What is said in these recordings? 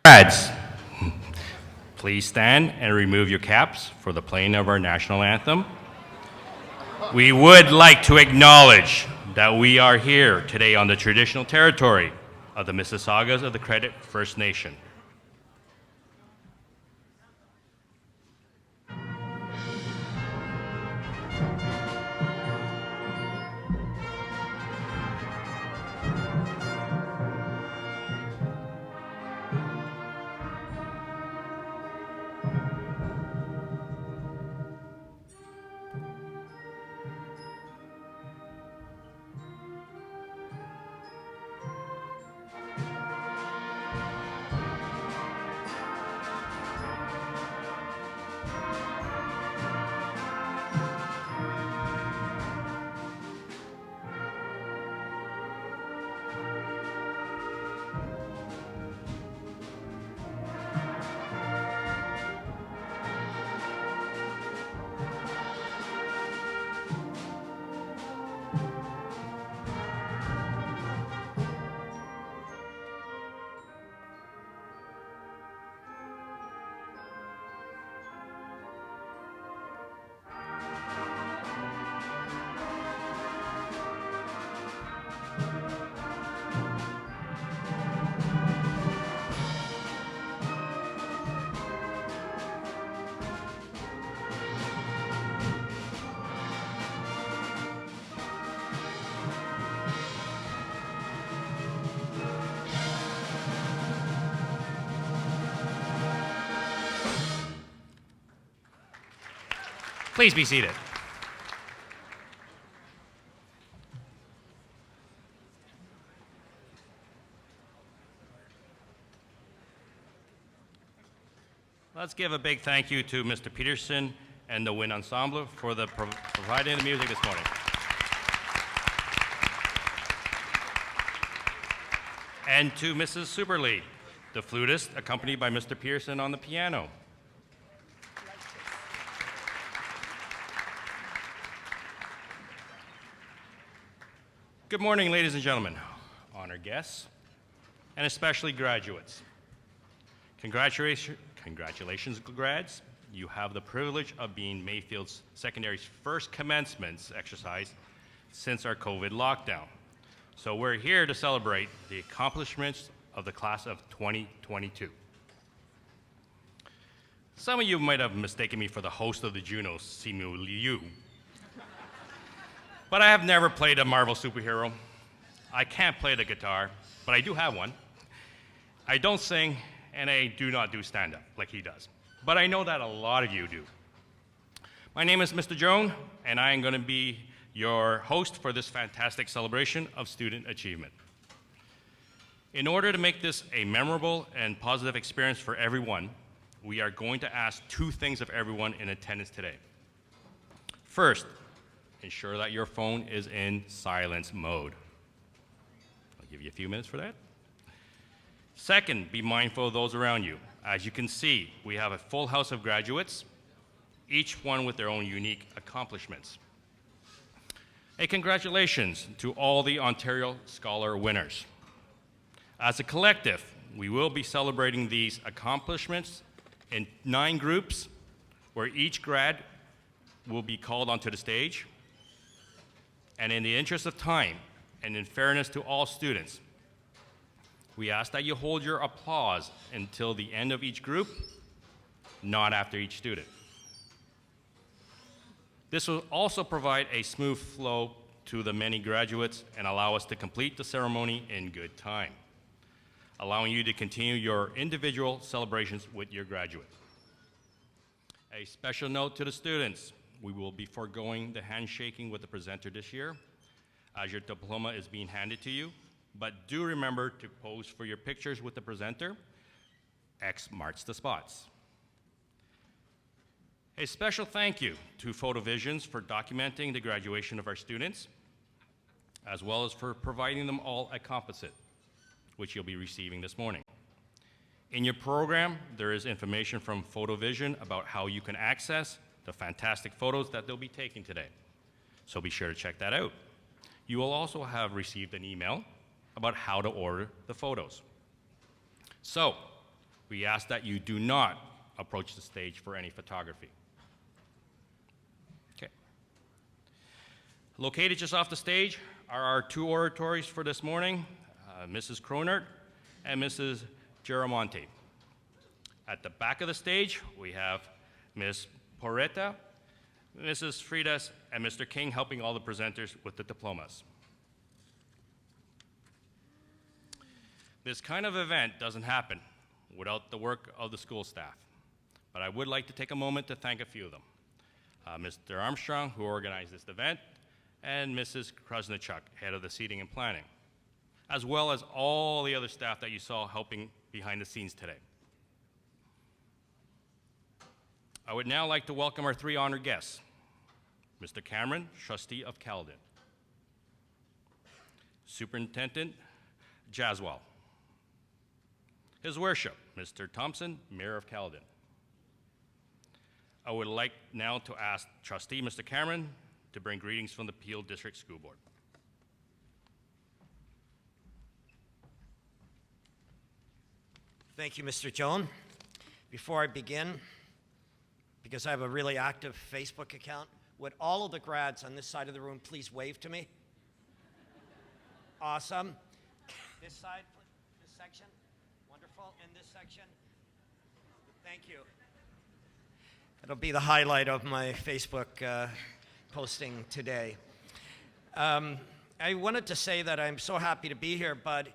Grads, please stand and remove your caps for the playing of our national anthem. We would like to acknowledge that we are here today on the traditional territory of the Mississaugas of the Credit First Nation. Please be seated. Let's give a big thank you to Mr. Peterson and the Wind Ensemble for providing the music this morning. And to Mrs. Superly, the flutist, accompanied by Mr. Pearson on the piano. Good morning, ladies and gentlemen, honored guests, and especially graduates. Congratulations, grads. You have the privilege of being Mayfield Secondary's first commencement exercise since our COVID lockdown. So we're here to celebrate the accomplishments of the class of 2022. Some of you might have mistaken me for the host of the Junos, Simu Liu. But I have never played a Marvel superhero. I can't play the guitar, but I do have one. I don't sing, and I do not do stand-up like he does. But I know that a lot of you do. My name is Mr. Joan, and I am going to be your host for this fantastic celebration of student achievement. In order to make this a memorable and positive experience for everyone, we are going to ask two things of everyone in attendance today. First, ensure that your phone is in silence mode. I'll give you a few minutes for that. Second, be mindful of those around you. As you can see, we have a full house of graduates, each one with their own unique accomplishments. A congratulations to all the Ontario Scholar winners. As a collective, we will be celebrating these accomplishments in 9 groups, where each grad will be called onto the stage. And in the interest of time, and in fairness to all students, we ask that you hold your applause until the end of each group, not after each student. This will also provide a smooth flow to the many graduates and allow us to complete the ceremony in good time, allowing you to continue your individual celebrations with your graduate. A special note to the students. we will be foregoing the handshaking with the presenter this year, as your diploma is being handed to you. But do remember to pose for your pictures with the presenter. X marks the spots. A special thank you to PhotoVisions for documenting the graduation of our students, as well as for providing them all a composite, which you'll be receiving this morning. In your program, there is information from PhotoVision about how you can access the fantastic photos that they'll be taking today. So be sure to check that out. You will also have received an email about how to order the photos. So, we ask that you do not approach the stage for any photography. Okay. Located just off the stage are our two oratories for this morning, Mrs. Cronert and Mrs. Giramonte. At the back of the stage, we have Ms. Porreta, Mrs. Fridas, and Mr. King helping all the presenters with the diplomas. This kind of event doesn't happen without the work of the school staff, but I would like to take a moment to thank a few of them. Mr. Armstrong, who organized this event, and Mrs. Krasnichuk, head of the seating and planning, as well as all the other staff that you saw helping behind the scenes today. I would now like to welcome our three honored guests. Mr. Cameron, trustee of Caledon. Superintendent Jaswell. His Worship, Mr. Thompson, Mayor of Caledon. I would like now to ask Trustee Mr. Cameron to bring greetings from the Peel District School Board. Thank you, Mr. Joan. Before I begin, because I have a really active Facebook account, would all of the grads on this side of the room please wave to me? Awesome. This side, this section, wonderful. And this section, thank you. It'll be the highlight of my Facebook posting today. I wanted to say that I'm so happy to be here, but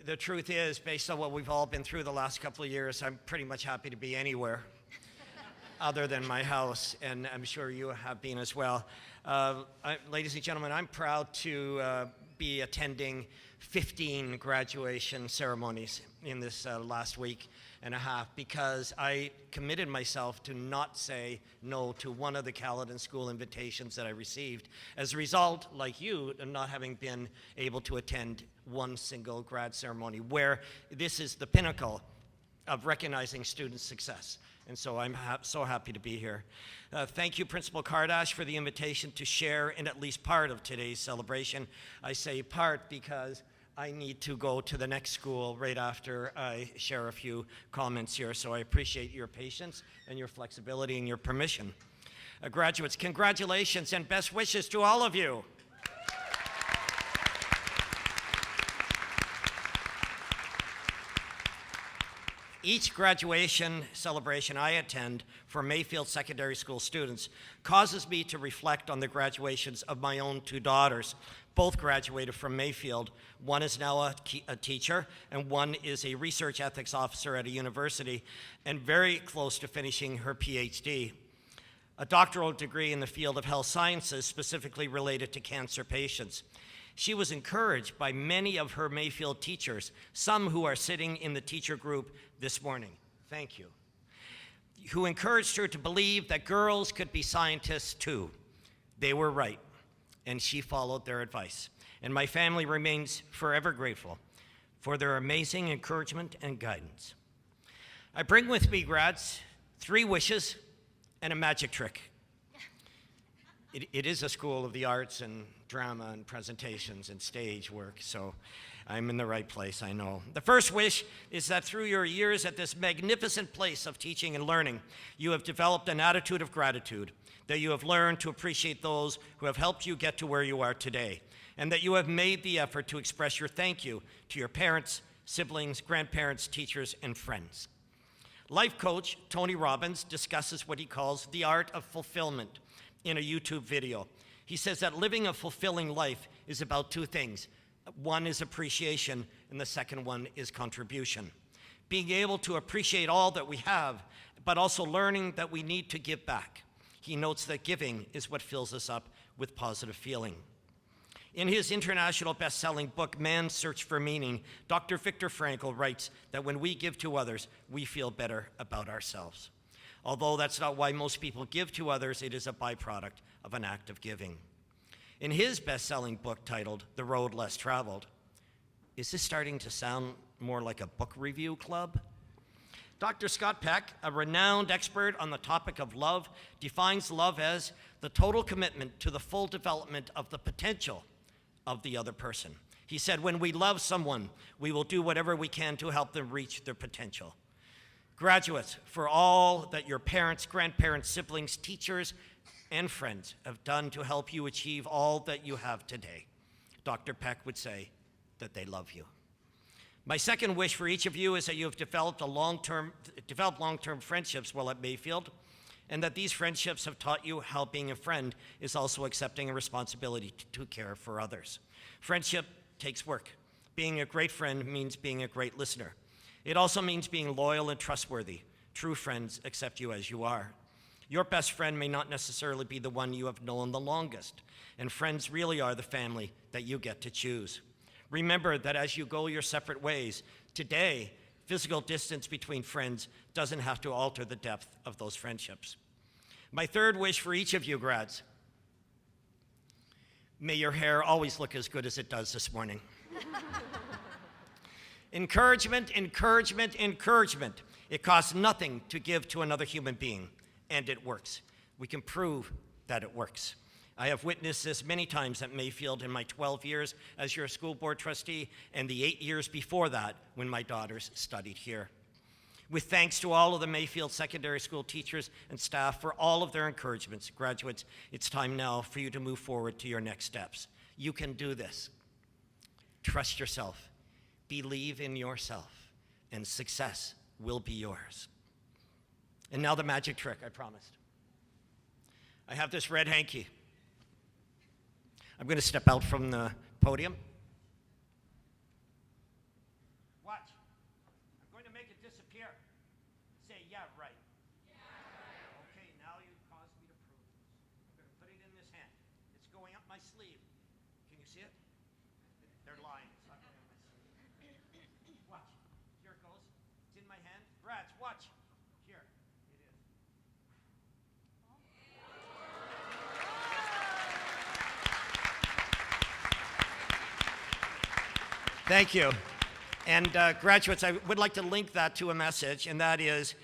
the truth is, based on what we've all been through the last couple of years, I'm pretty much happy to be anywhere other than my house, and I'm sure you have been as well. Ladies and gentlemen, I'm proud to be attending 15 graduation ceremonies in this last week and a half, because I committed myself to not say no to one of the Caledon School invitations that I received. As a result, like you, not having been able to attend one single grad ceremony, where this is the pinnacle of recognizing student success. And so I'm so happy to be here. Thank you, Principal Kardash, for the invitation to share in at least part of today's celebration. I say part because I need to go to the next school right after I share a few comments here, so I appreciate your patience and your flexibility and your permission. Graduates, congratulations and best wishes to all of you. Each graduation celebration I attend for Mayfield Secondary School students causes me to reflect on the graduations of my own two daughters. Both graduated from Mayfield. One is now a teacher, and one is a research ethics officer at a university, and very close to finishing her PhD, a doctoral degree in the field of health sciences, specifically related to cancer patients. She was encouraged by many of her Mayfield teachers, some who are sitting in the teacher group this morning. Thank you. Who encouraged her to believe that girls could be scientists too. They were right, and she followed their advice. And my family remains forever grateful for their amazing encouragement and guidance. I bring with me, grads, 3 wishes and a magic trick. It is a school of the arts and drama and presentations and stage work, so I'm in the right place, I know. The first wish is that through your years at this magnificent place of teaching and learning, you have developed an attitude of gratitude, that you have learned to appreciate those who have helped you get to where you are today, and that you have made the effort to express your thank you to your parents, siblings, grandparents, teachers, and friends. Life coach Tony Robbins discusses what he calls the art of fulfillment in a YouTube video. He says that living a fulfilling life is about 2 things. One is appreciation, and the second one is contribution. Being able to appreciate all that we have, but also learning that we need to give back. he notes that giving is what fills us up with positive feeling. In his international best-selling book, Man's Search for Meaning, Dr. Viktor Frankl writes that when we give to others, we feel better about ourselves. Although that's not why most people give to others, it is a byproduct of an act of giving. In his best-selling book titled The Road Less Traveled, is this starting to sound more like a book review club? Dr. Scott Peck, a renowned expert on the topic of love, defines love as the total commitment to the full development of the potential of the other person. He said, when we love someone, we will do whatever we can to help them reach their potential. Graduates, for all that your parents, grandparents, siblings, teachers, and friends have done to help you achieve all that you have today, Dr. Peck would say that they love you. My second wish for each of you is that you have developed long-term friendships while at Mayfield, and that these friendships have taught you how being a friend is also accepting a responsibility to care for others. Friendship takes work. Being a great friend means being a great listener. It also means being loyal and trustworthy. True friends accept you as you are. Your best friend may not necessarily be the one you have known the longest, and friends really are the family that you get to choose. Remember that as you go your separate ways, today, physical distance between friends doesn't have to alter the depth of those friendships. My third wish for each of you grads, may your hair always look as good as it does this morning. Encouragement, encouragement, encouragement. It costs nothing to give to another human being, and it works. We can prove that it works. I have witnessed this many times at Mayfield in my 12 years as your school board trustee and the 8 years before that when my daughters studied here. With thanks to all of the Mayfield Secondary School teachers and staff for all of their encouragements, graduates, it's time now for you to move forward to your next steps. You can do this. Trust yourself, believe in yourself, and success will be yours. And now the magic trick, I promised. I have this red hanky. I'm going to step out from the podium. Watch. I'm going to make it disappear. Say, yeah, right. Yeah, right. Okay, now you caused me to prove this. I'm going to put it in this hand. It's going up my sleeve. Can you see it? They're lying. It's not going up my sleeve. Watch. Here it goes. It's in my hand. Brads, watch. Here. It is. Thank you. And graduates, I would like to link that to a message, and that is,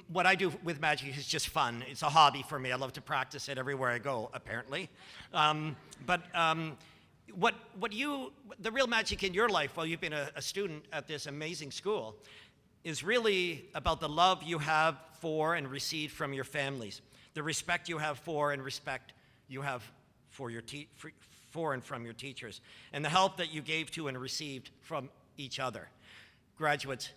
what I do with magic is just fun. It's a hobby for me. I love to practice it everywhere I go, apparently. The real magic in your life while you've been a student at this amazing school is really about the love you have for and receive from your families, the respect you have for and respect you have for your for and from your teachers, and the help that you gave to and received from each other. Graduates,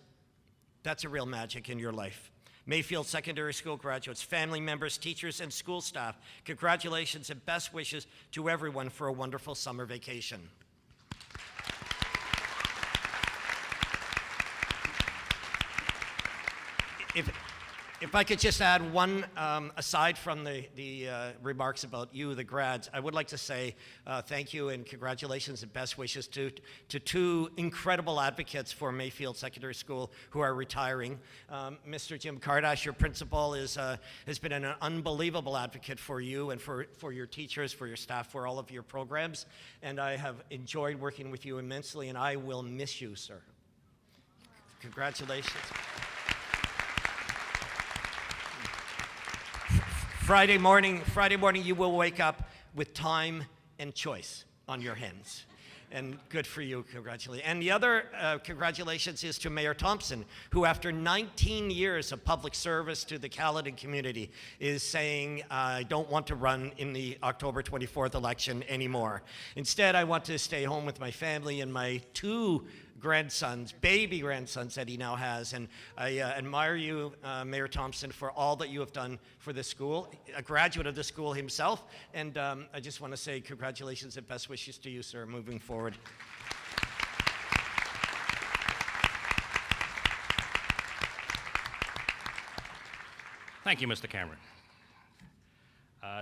that's a real magic in your life. Mayfield Secondary School graduates, family members, teachers, and school staff, congratulations and best wishes to everyone for a wonderful summer vacation. If I could just add one, aside from the remarks about you, the grads, I would like to say thank you and congratulations and best wishes to two incredible advocates for Mayfield Secondary School who are retiring. Mr. Jim Kardash, your principal, has been an unbelievable advocate for you and for your teachers, for your staff, for all of your programs, and I have enjoyed working with you immensely, and I will miss you, sir. Congratulations. Friday morning, you will wake up with time and choice on your hands. And good for you, congratulations. And the other congratulations is to Mayor Thompson, who after 19 years of public service to the Caledon community is saying, I don't want to run in the October 24th election anymore. Instead, I want to stay home with my family and my two grandsons, baby grandsons that he now has. And I admire you, Mayor Thompson, for all that you have done for the school, a graduate of the school himself. And I just want to say congratulations and best wishes to you, sir, moving forward. Thank you, Mr. Cameron.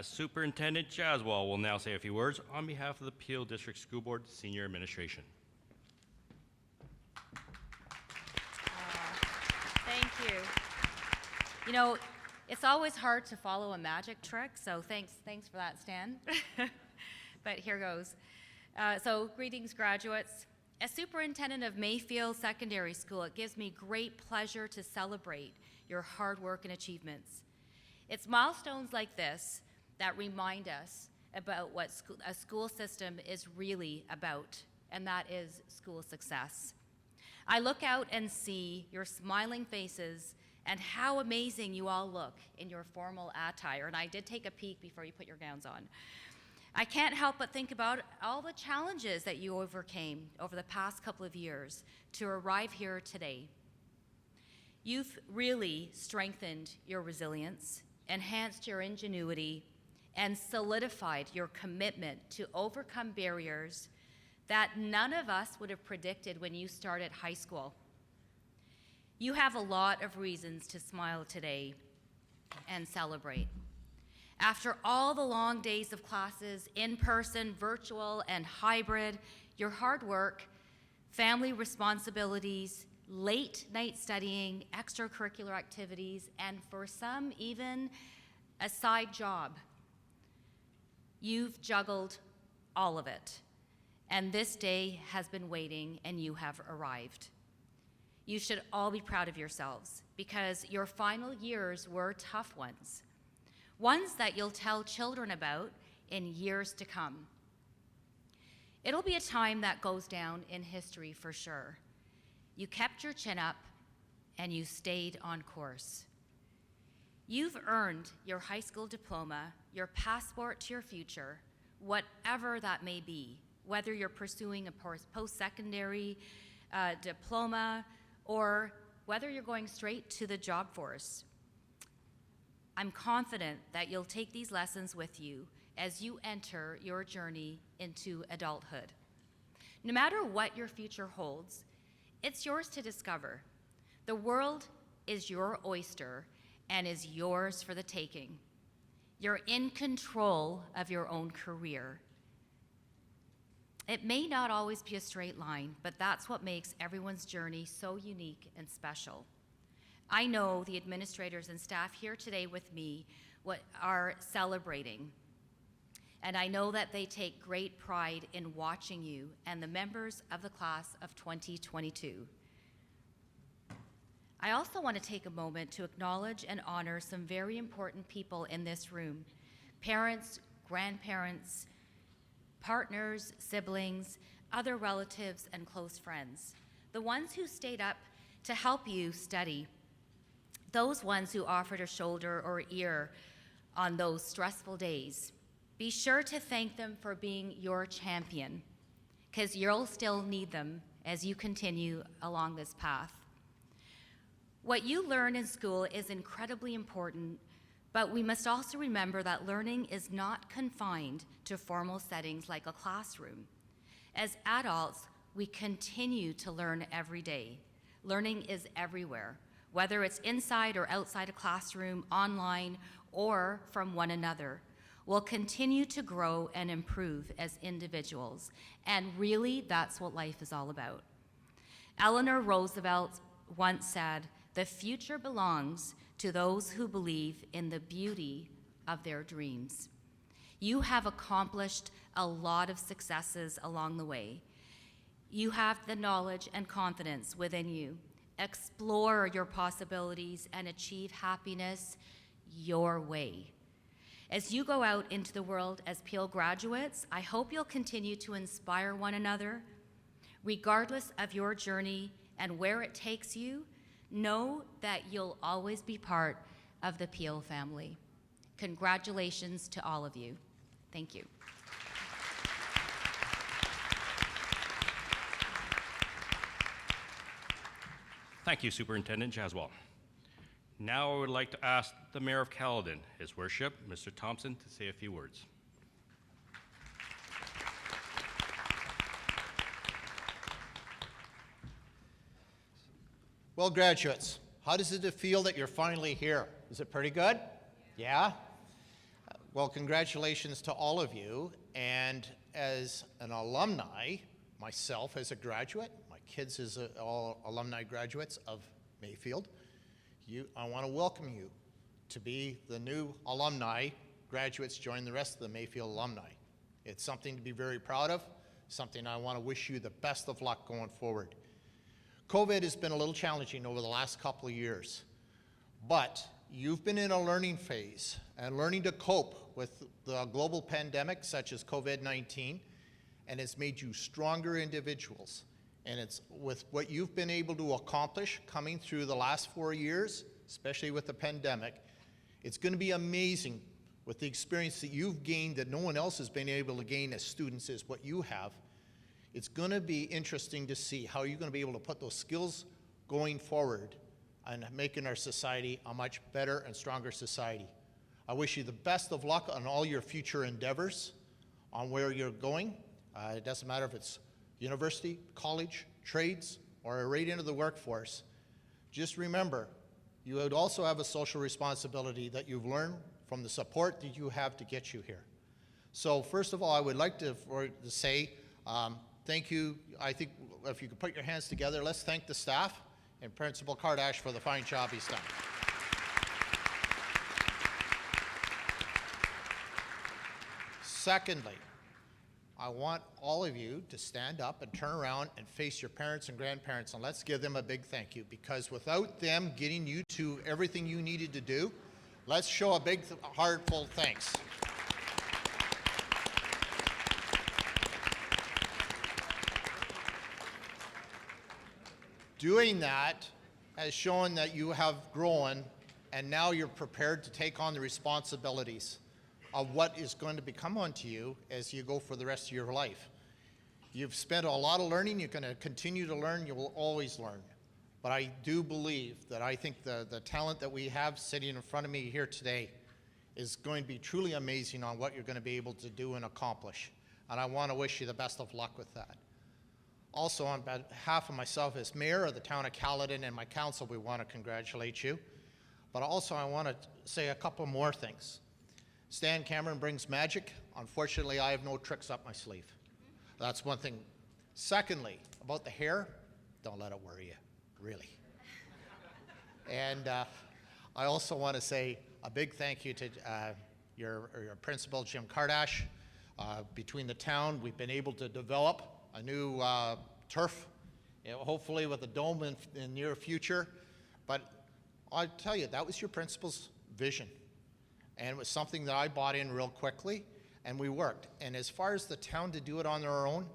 Superintendent Jaswal will now say a few words on behalf of the Peel District School Board Senior Administration. Thank you. You know, it's always hard to follow a magic trick, so thanks for that, Stan. But here goes. So greetings, graduates. As superintendent of Mayfield Secondary School, it gives me great pleasure to celebrate your hard work and achievements. It's milestones like this that remind us about what a school system is really about, and that is school success. I look out and see your smiling faces and how amazing you all look in your formal attire, and I did take a peek before you put your gowns on. I can't help but think about all the challenges that you overcame over the past couple of years to arrive here today. You've really strengthened your resilience, enhanced your ingenuity, and solidified your commitment to overcome barriers that none of us would have predicted when you started high school. You have a lot of reasons to smile today and celebrate. After all the long days of classes, in-person, virtual, and hybrid, your hard work, family responsibilities, late night studying, extracurricular activities, and for some even a side job, you've juggled all of it. And this day has been waiting and you have arrived. You should all be proud of yourselves because your final years were tough ones. Ones that you'll tell children about in years to come. It'll be a time that goes down in history for sure. You kept your chin up and you stayed on course. You've earned your high school diploma, your passport to your future, whatever that may be, whether you're pursuing a post-secondary diploma or whether you're going straight to the job force. I'm confident that you'll take these lessons with you as you enter your journey into adulthood. No matter what your future holds, it's yours to discover. The world is your oyster and is yours for the taking. You're in control of your own career. It may not always be a straight line, but that's what makes everyone's journey so unique and special. I know the administrators and staff here today with me are celebrating, and I know that they take great pride in watching you and the members of the class of 2022. I also want to take a moment to acknowledge and honor some very important people in this room: parents, grandparents, partners, siblings, other relatives, and close friends. The ones who stayed up to help you study. Those ones who offered a shoulder or ear on those stressful days. Be sure to thank them for being your champion, because you'll still need them as you continue along this path. What you learn in school is incredibly important, but we must also remember that learning is not confined to formal settings like a classroom. As adults, we continue to learn every day. Learning is everywhere, whether it's inside or outside a classroom, online, or from one another. We'll continue to grow and improve as individuals, and really, that's what life is all about. Eleanor Roosevelt once said, "The future belongs to those who believe in the beauty of their dreams." You have accomplished a lot of successes along the way. You have the knowledge and confidence within you. Explore your possibilities and achieve happiness your way. As you go out into the world as Peel graduates, I hope you'll continue to inspire one another. Regardless of your journey and where it takes you, know that you'll always be part of the Peel family. Congratulations to all of you. Thank you. Thank you, Superintendent Jaswal. Now I would like to ask the Mayor of Caledon, His Worship, Mr. Thompson, to say a few words. Well, graduates, how does it feel that you're finally here? Is it pretty good? Yeah? Well, congratulations to all of you. And as an alumni, myself as a graduate, my kids as all alumni graduates of Mayfield, I want to welcome you to be the new alumni graduates join the rest of the Mayfield alumni. It's something to be very proud of, something I want to wish you the best of luck going forward. COVID has been a little challenging over the last couple of years, but you've been in a learning phase and learning to cope with the global pandemic such as COVID-19, and it's made you stronger individuals. And it's with what you've been able to accomplish coming through the last 4 years, especially with the pandemic, it's going to be amazing with the experience that you've gained that no one else has been able to gain as students is what you have. It's going to be interesting to see how you're going to be able to put those skills going forward and making our society a much better and stronger society. I wish you the best of luck on all your future endeavors, on where you're going. It doesn't matter if it's university, college, trades, or right into the workforce. Just remember, you would also have a social responsibility that you've learned from the support that you have to get you here. So first of all, I would like to say thank you. I think if you could put your hands together, let's thank the staff and Principal Kardash for the fine job he's done. Secondly, I want all of you to stand up and turn around and face your parents and grandparents, and let's give them a big thank you, because without them getting you to everything you needed to do, let's show a big, heartfelt thanks. Doing that has shown that you have grown, and now you're prepared to take on the responsibilities of what is going to become onto you as you go for the rest of your life. You've spent a lot of learning, you're going to continue to learn, you will always learn. But I do believe that I think the talent that we have sitting in front of me here today is going to be truly amazing on what you're going to be able to do and accomplish. And I want to wish you the best of luck with that. Also, on behalf of myself as mayor of the town of Caledon and my council, we want to congratulate you. But also I want to say a couple more things. Stan Cameron brings magic. Unfortunately, I have no tricks up my sleeve. That's one thing. Secondly, about the hair, don't let it worry you, really. And I also want to say a big thank you to your principal, Jim Kardash. Between the town, we've been able to develop a new turf, hopefully with a dome in the near future. But I'll tell you, that was your principal's vision. And it was something that I bought in real quickly, and we worked. And as far as the town to do it on their own,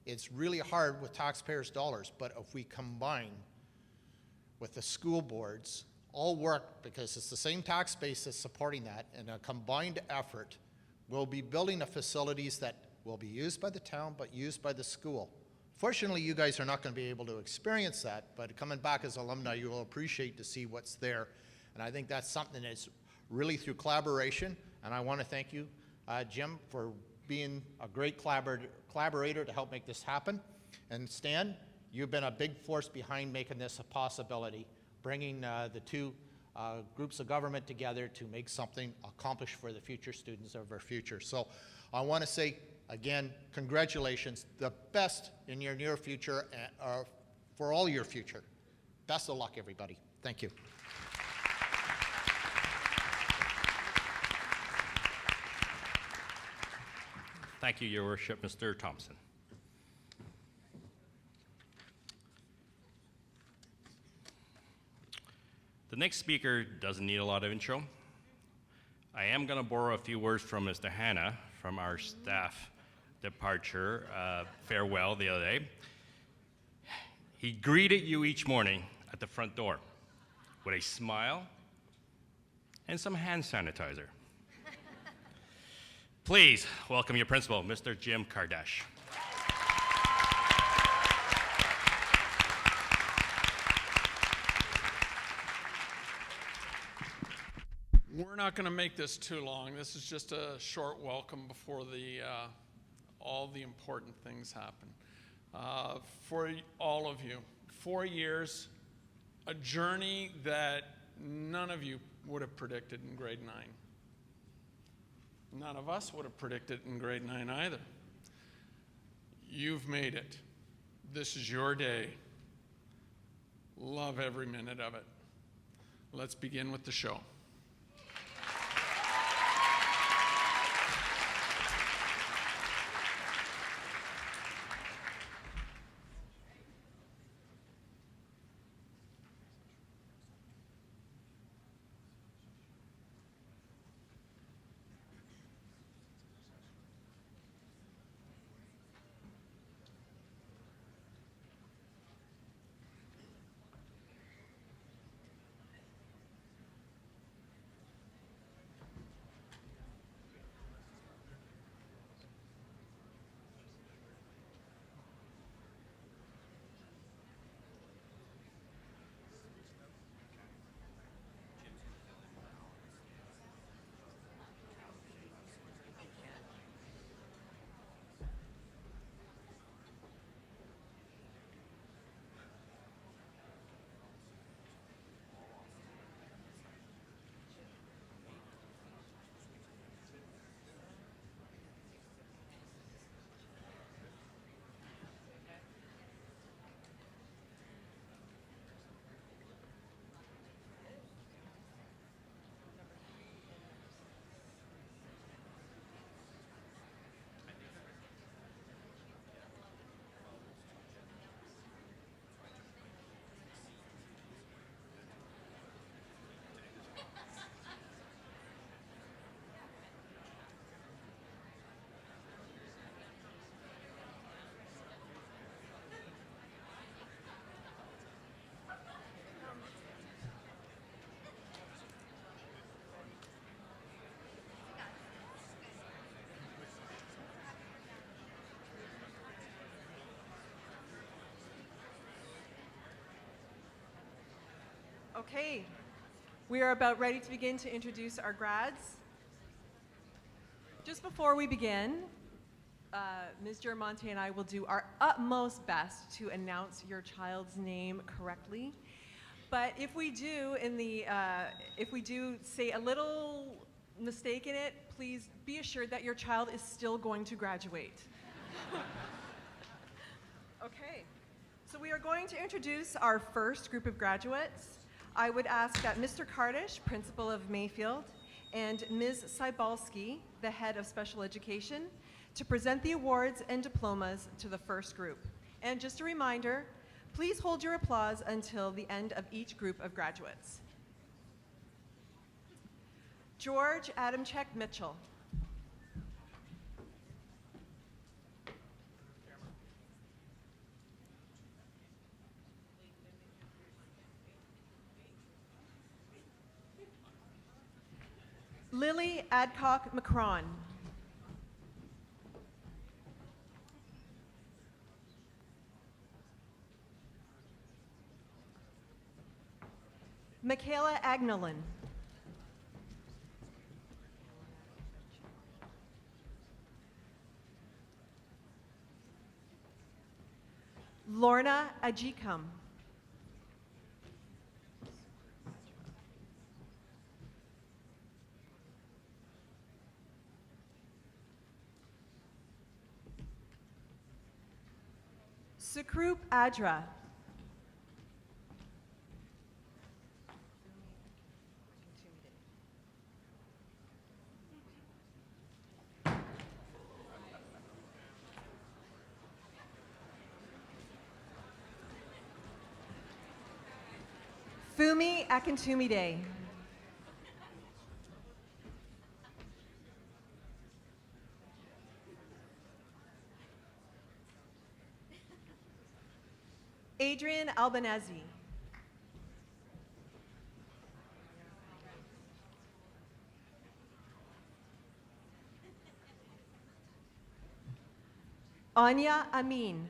it's really hard with taxpayers' dollars. But if we combine with the school boards, all work, because it's the same tax base that's supporting that, and a combined effort, we'll be building the facilities that will be used by the town, but used by the school. Fortunately, you guys are not going to be able to experience that, but coming back as alumni, you will appreciate to see what's there. And I think that's something that's really through collaboration, and I want to thank you, Jim, for being a great collaborator to help make this happen. And Stan, you've been a big force behind making this a possibility, bringing the two groups of government together to make something accomplished for the future students of our future. So I want to say, again, congratulations, the best in your near future, for all your future. Best of luck, everybody. Thank you. Thank you, Your Worship. Mr. Thompson. The next speaker doesn't need a lot of intro. I am going to borrow a few words from Mr. Hanna from our staff departure farewell the other day. He greeted you each morning at the front door with a smile and some hand sanitizer. Please welcome your principal, Mr. Jim Kardash. We're not going to make this too long. This is just a short welcome before all the important things happen. For all of you, 4 years, a journey that none of you would have predicted in grade 9. None of us would have predicted it in grade 9 either. You've made it. This is your day. Love every minute of it. Let's begin with the show. Okay, we are about ready to begin to introduce our grads. Just before we begin, Ms. Giramonte and I will do our utmost best to announce your child's name correctly. But if we do say a little mistake in it, please be assured that your child is still going to graduate. Okay, so we are going to introduce our first group of graduates. I would ask that Mr. Kardish, principal of Mayfield, and Ms. Cybalski, the head of special education, to present the awards and diplomas to the first group. And just a reminder, please hold your applause until the end of each group of graduates. George Adamchek Mitchell. Lily Adcock McCron. Michaela Agnolin. Lorna Ajikam. Sukrup Adra. Fumi Akintumide. Adrian Albanese. Anya Amin.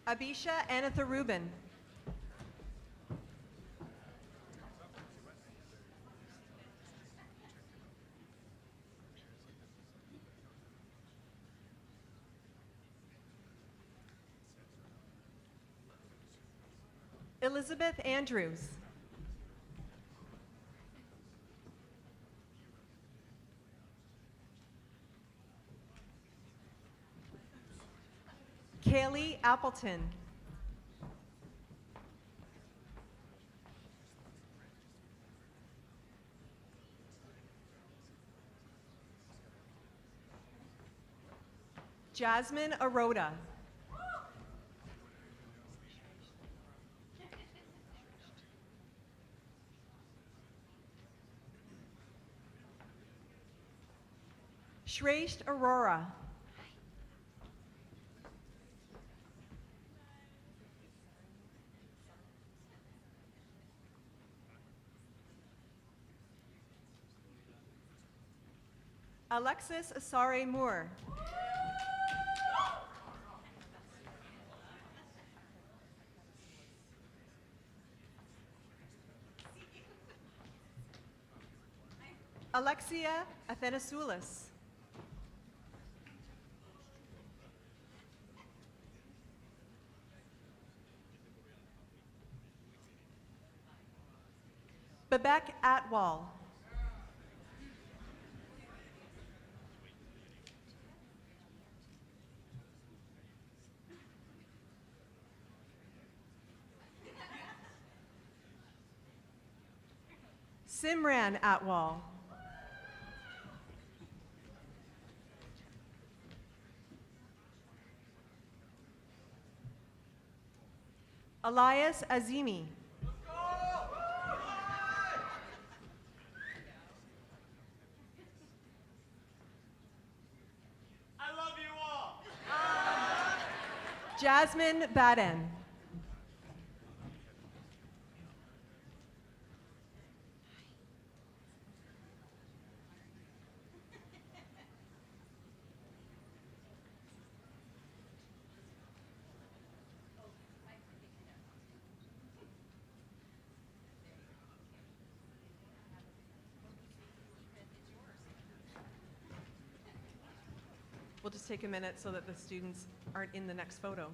Abisha Anatha Rubin. Elizabeth Andrews. Kaylee Appleton. Jasmine Aroda. Shreysht Aurora. Alexis Asare Moore. Alexia Athanasoulis. Babek Atwal. Simran Atwal. Elias Azimi. I love you all. Jasmine Baden. We'll just take a minute so that the students aren't in the next photo.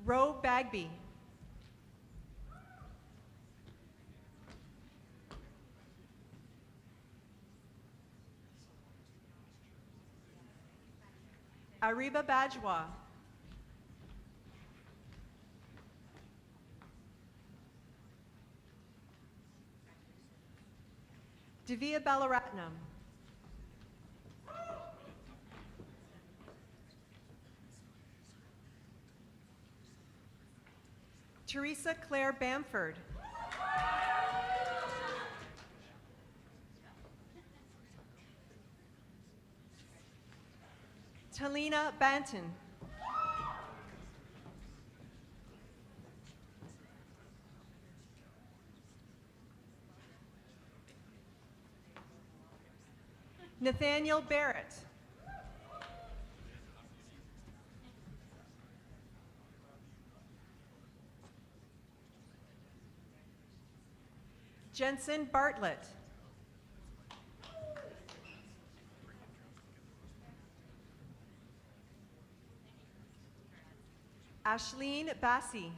Ro Bagby. Ariba Bajwa. Divya Balaratnam. Teresa Claire Bamford. Talina Banton. Nathaniel Barrett. Jensen Bartlett. Ashleen Bassi.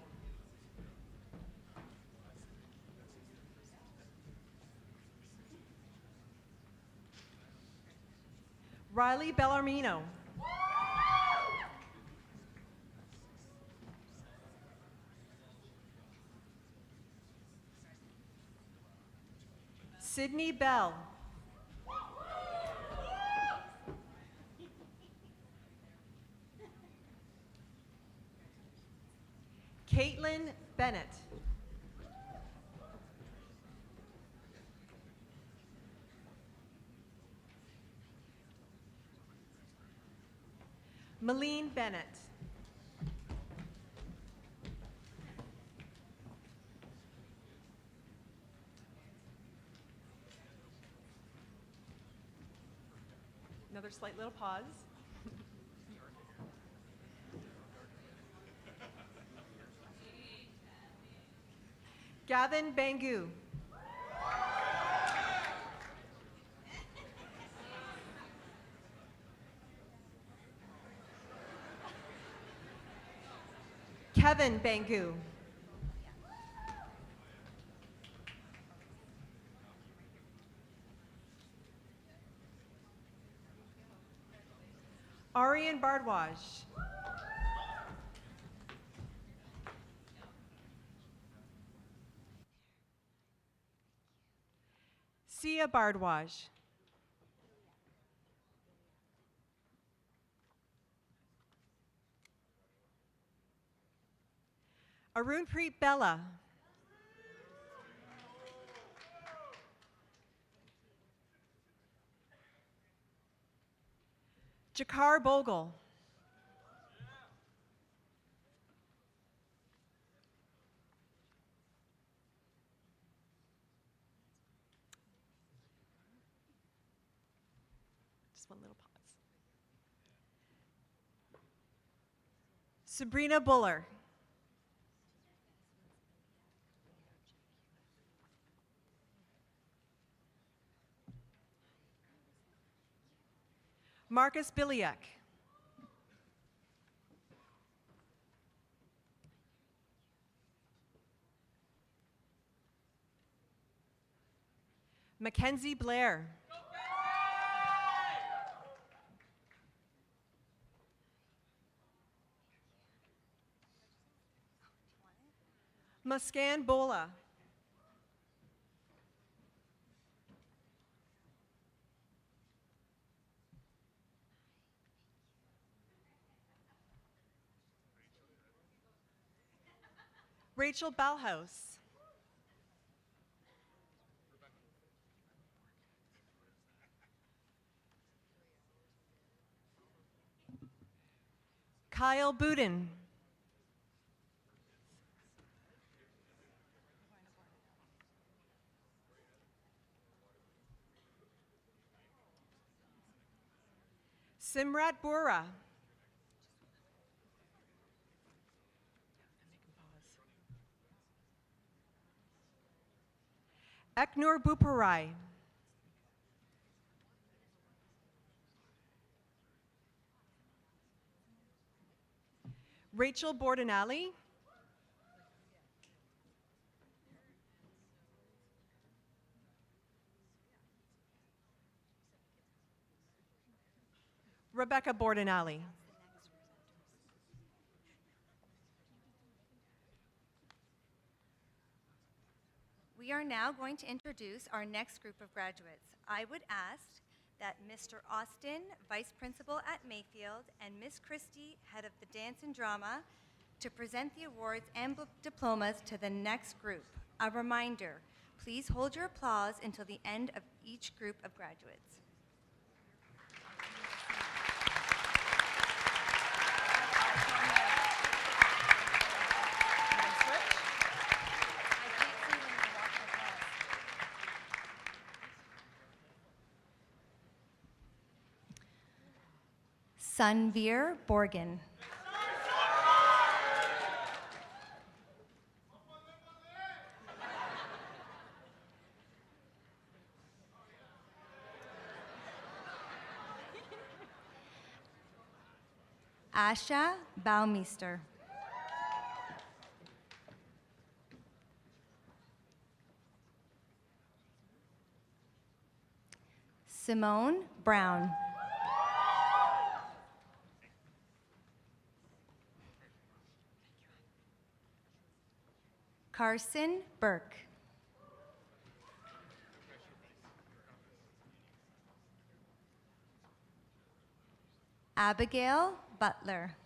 Riley Bellarmino. Sydney Bell. Caitlin Bennett. Malene Bennett. Another slight little pause. Gavin Bangu. Kevin Bangu. Arian Bardwaj. Sia Bardwaj. Arunpreet Bella. Jakar Bogle. Just one little pause. Sabrina Buller. Marcus Biliak. Mackenzie Blair. Muskan Bola. Rachel Ballhouse. Kyle Budin. Simrat Bora. Eknur Buparai. Rachel Bordenali. Rebecca Bordenali. We are now going to introduce our next group of graduates. I would ask that Mr. Austin, Vice Principal at Mayfield, and Ms. Christie, Head of the Dance and Drama, to present the awards and diplomas to the next group. A reminder, please hold your applause until the end of each group of graduates. Sunveer Borgen. Asha Baumeister. Simone Brown. Carson Burke. Abigail Butler.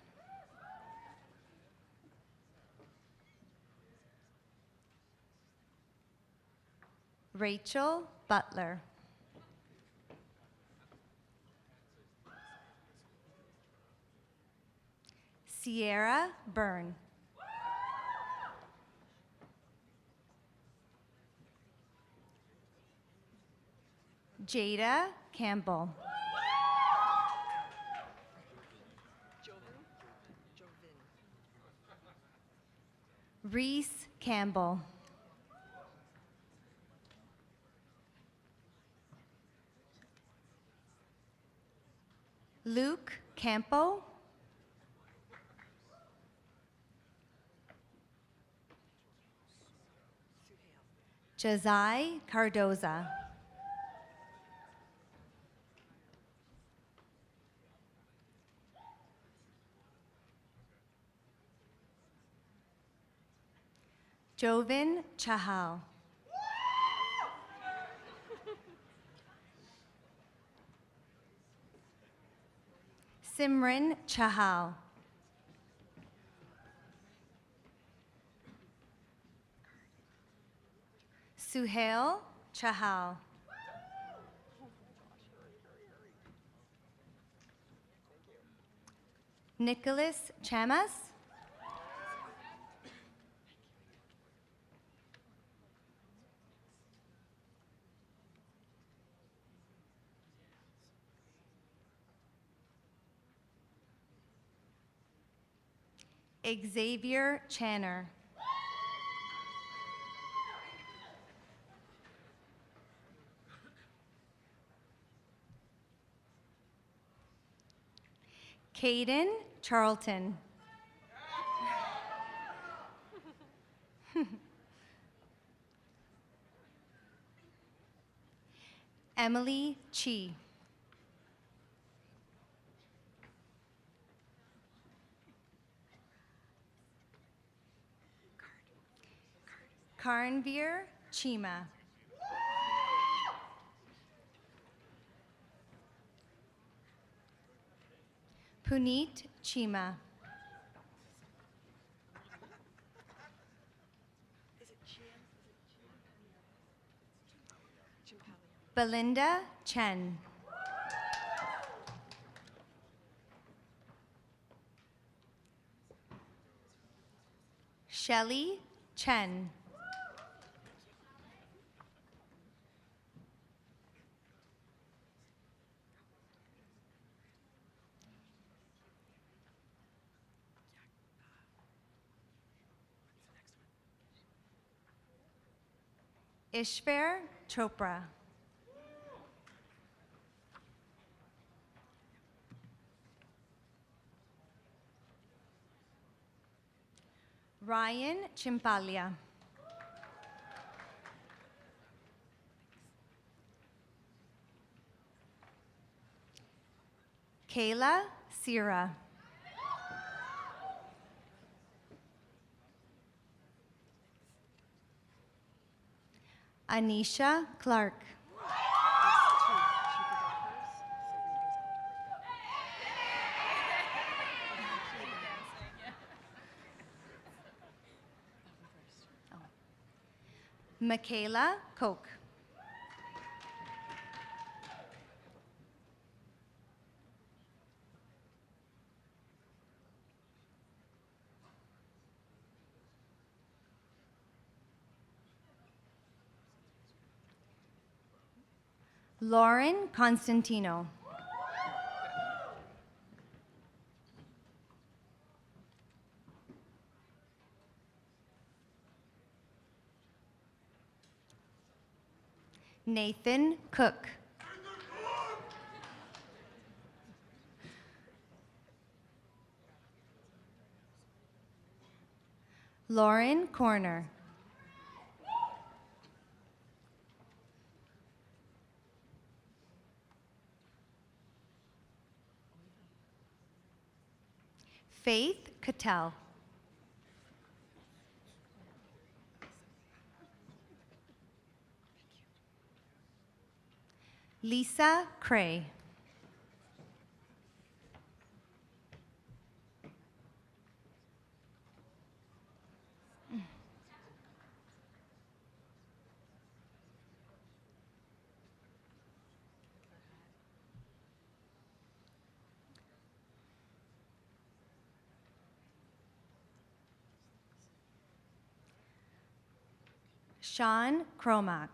Rachel Butler. Sierra Byrne. Jada Campbell. Reese Campbell. Luke Campo. Jazai Cardoza. Jovin Chahal. Simran Chahal. Suhail Chahal. Nicholas Chamas. Xavier Channer. Caden Charlton. Emily Chi. Karnveer Chima. Puneet Chima. Belinda Chen. Shelley Chen. Ishver Chopra. Ryan Chimpalia. Kayla Sierra. Anisha Clark. Michaela Koch. Lauren Constantino. Nathan Cook. Lauren Corner. Faith Cattell. Lisa Cray. Sean Cromack.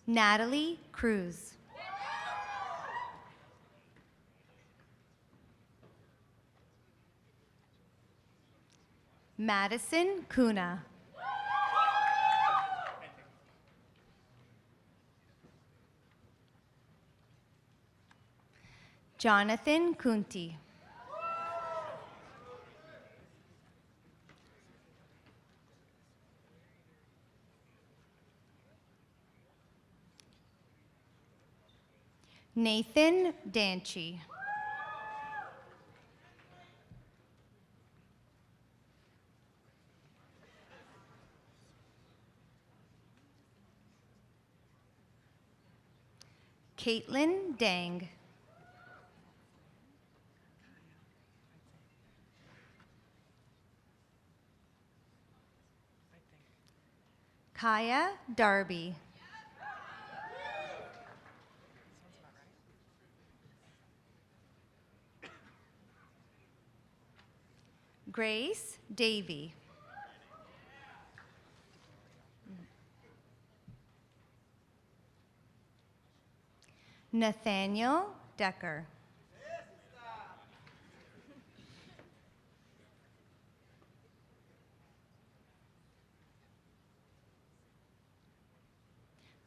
Natalie Cruz. Madison Kuna. Jonathan Kunti. Nathan Danchi. Caitlin Dang. Kaya Darby. Grace Davy. Nathaniel Decker.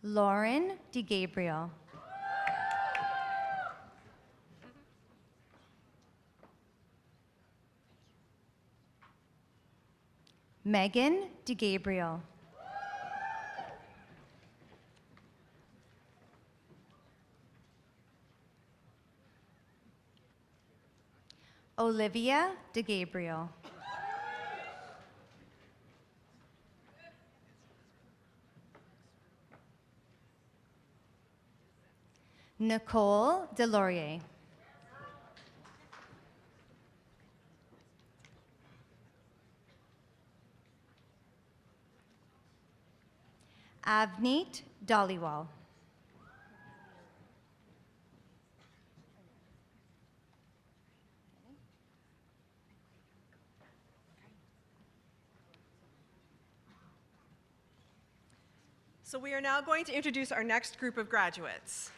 Lauren DeGabriel. Megan DeGabriel. Olivia DeGabriel. Nicole Delorier. Avneet Dhaliwal. So we are now going to introduce our next group of graduates.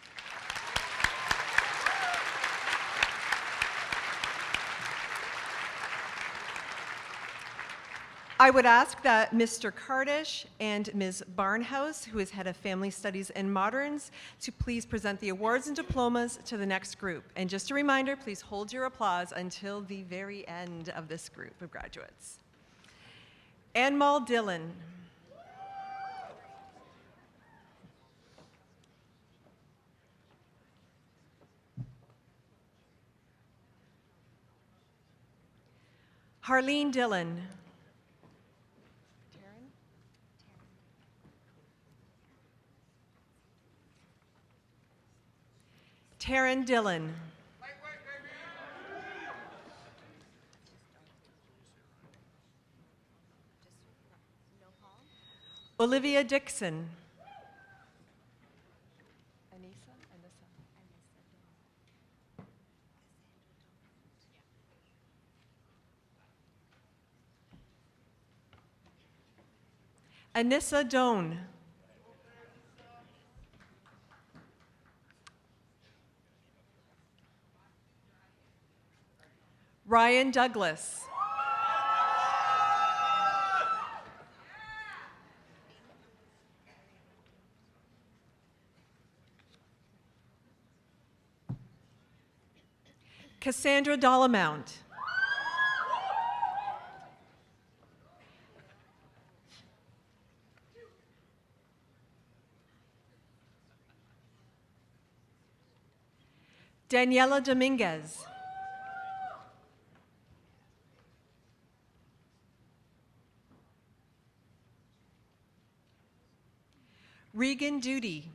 I would ask that Mr. Kardish and Ms. Barnhouse, who is Head of Family Studies and Moderns, to please present the awards and diplomas to the next group. And just a reminder, please hold your applause until the very end of this group of graduates. Anmal Dillon. Harleen Dillon. Taryn Dillon. Olivia Dixon. Anissa Doan. Ryan Douglas. Cassandra Dollamount. Daniela Dominguez. Regan Duty.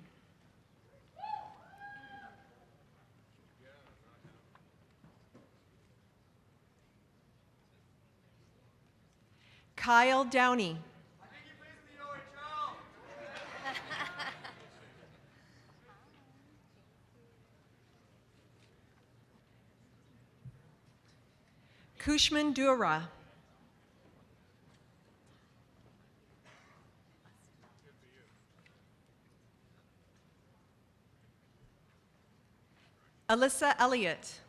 Kyle Downey. Kushman Dura. Alyssa Elliott.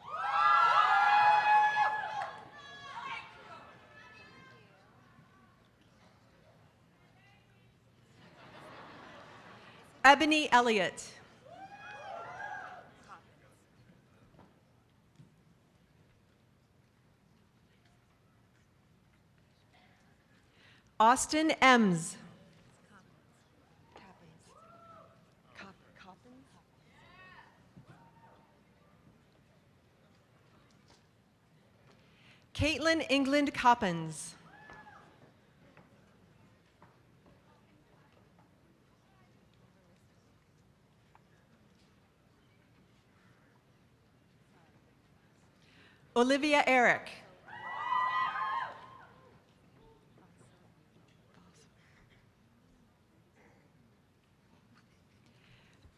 Ebony Elliott. Austin Ems. Caitlin England Coppins. Olivia Eric.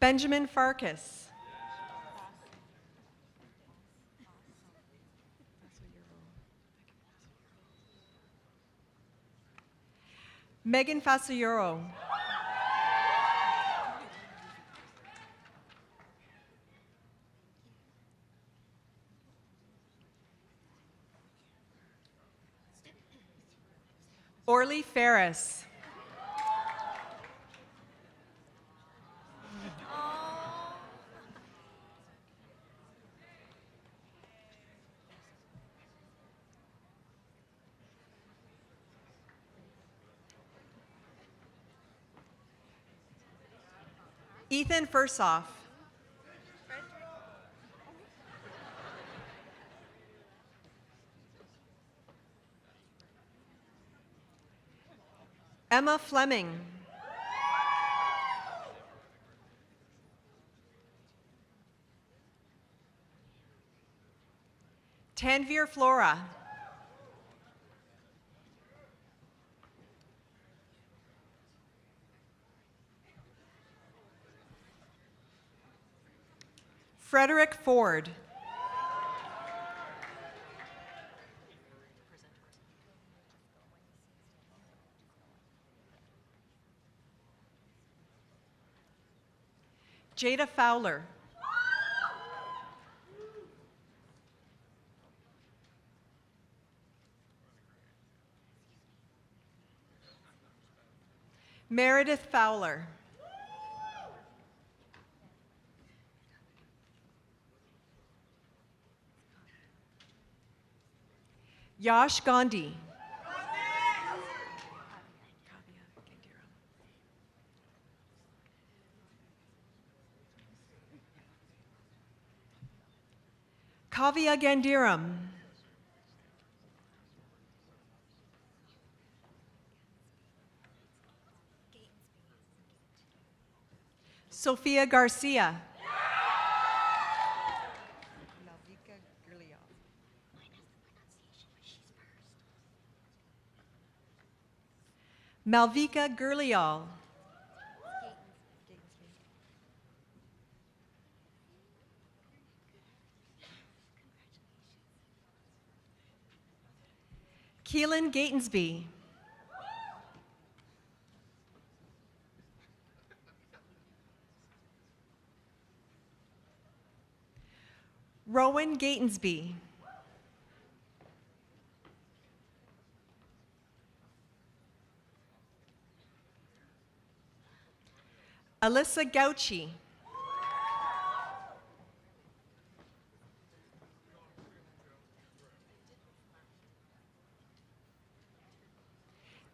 Benjamin Farkas. Megan Fascioro. Orly Ferris. Ethan Fursoff. Emma Fleming. Tanvir Flora. Frederick Ford. Jada Fowler. Meredith Fowler. Yash Gandhi. Kavya Gandiram. Sophia Garcia. Malvika Gurlial. Keelan Gatensby. Rowan Gatensby. Alyssa Gauchi.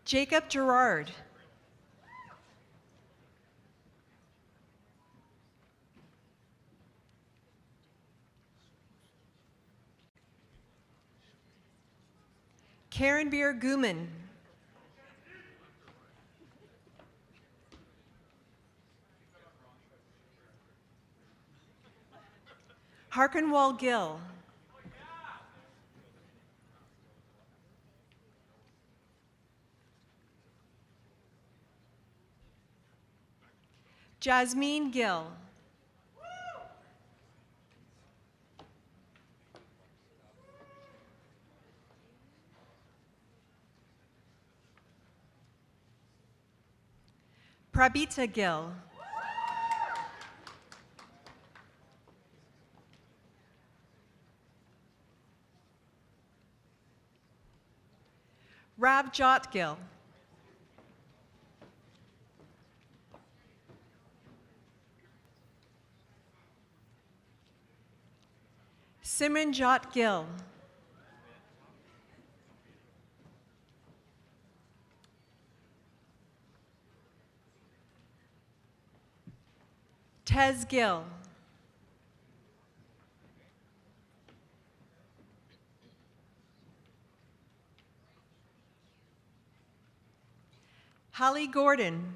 Jacob Gerard. Karen Beer Guman. Harkinwall Gill. Jasmine Gill. Prabita Gill. Ravjot Gill. Simranjot Gill. Cortez Gill. Holly Gordon.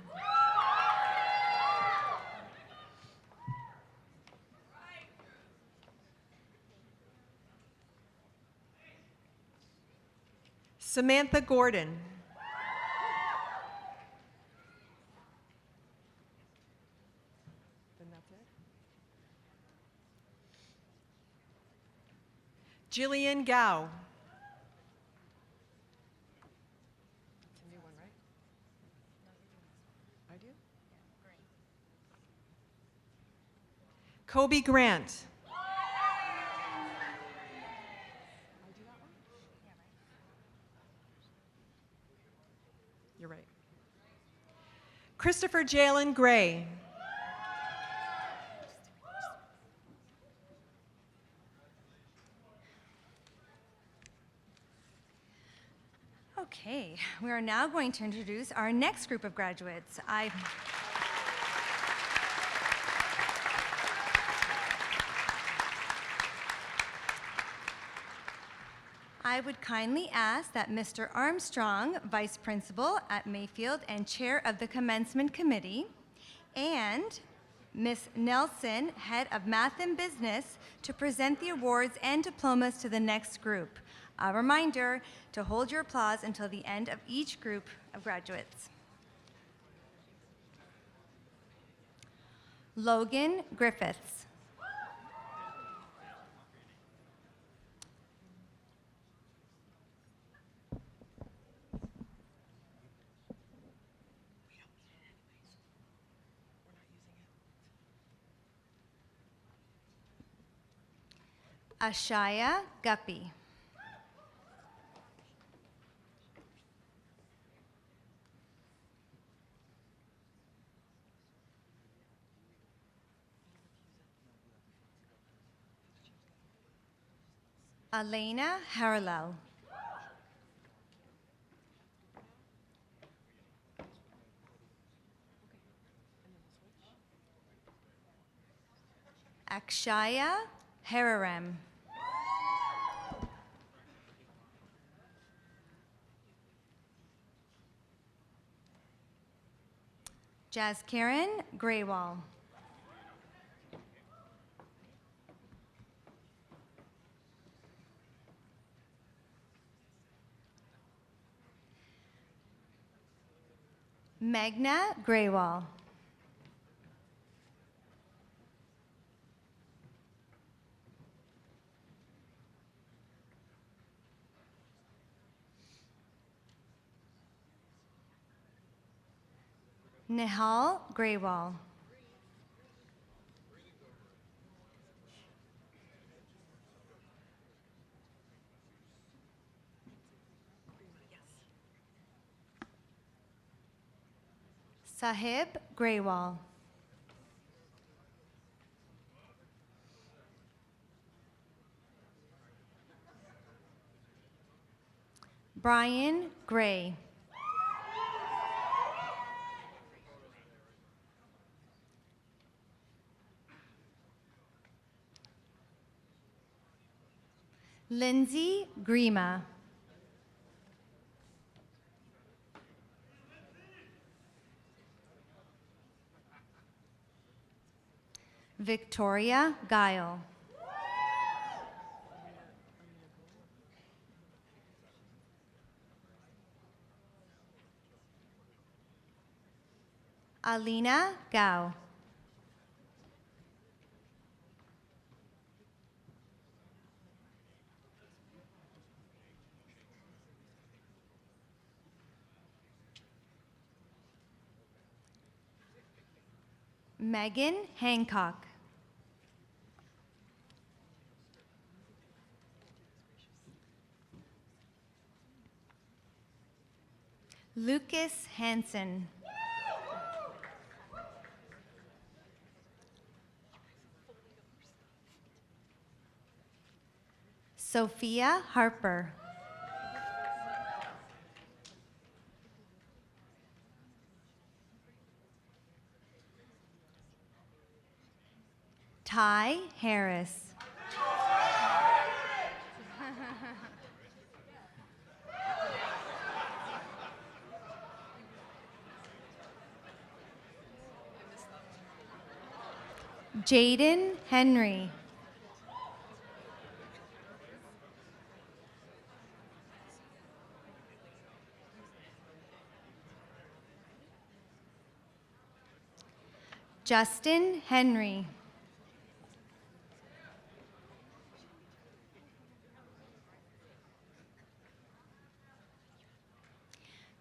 Samantha Gordon. Then that's it. Jillian Gao. It's a new one, right? I do? Kobe Grant. You're right. Christopher Jalen Gray. Okay, we are now going to introduce our next group of graduates. I would kindly ask that Mr. Armstrong, Vice Principal at Mayfield and Chair of the Commencement Committee, and Ms. Nelson, Head of Math and Business, to present the awards and diplomas to the next group. A reminder to hold your applause until the end of each group of graduates. Logan Griffiths. Ashaya Guppy. Elena Harlow. Akshaya Hararam. Jazkaren Graywall. Magna Graywall. Nihal Graywall. Sahib Graywall. Brian Gray. Lindsay Grima. Victoria Guile. Alina Gao. Megan Hancock. Lucas Hansen. Sophia Harper. Ty Harris. Jaden Henry. Justin Henry.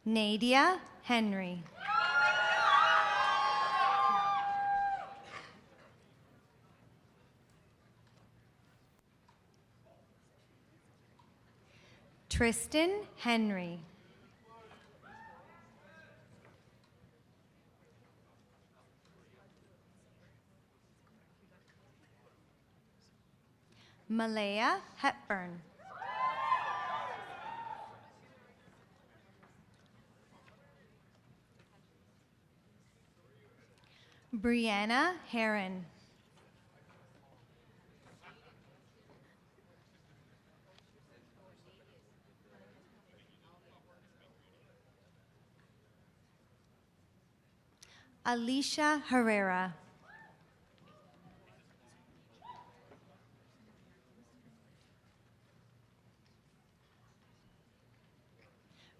Nadia Henry. Tristan Henry. Malaya Hepburn. Brianna Heron. Alicia Herrera.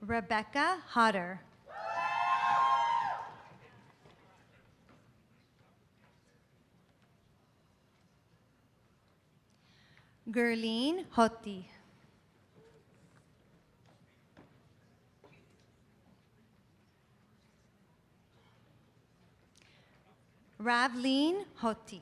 Rebecca Hodder. Gerline Hotti. Ravleen Hotti.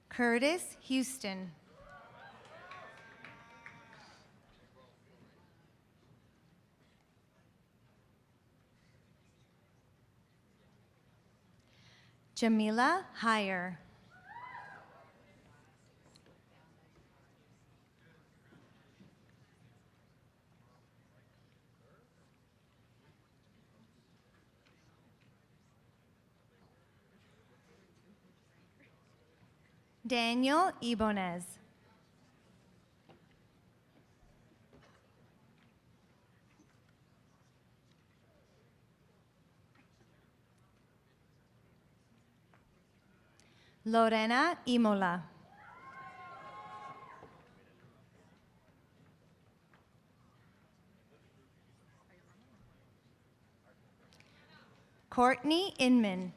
Curtis Houston. Jamila Heyer. Daniel Ibonez. Lorena Imola. Courtney Inman.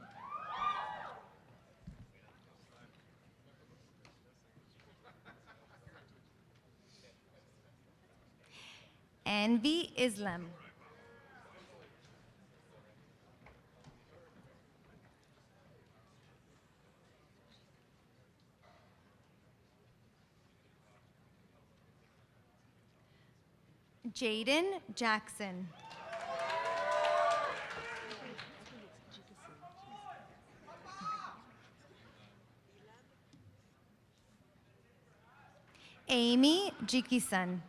Anvi Islam. Jaden Jackson. Amy Jikisan.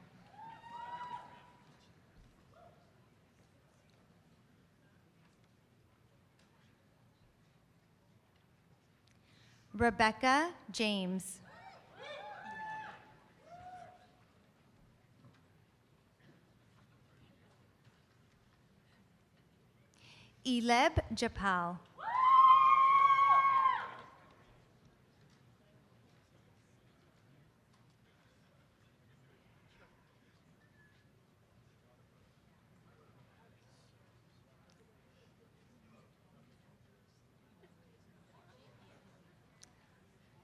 Rebecca James. Eleb Japal.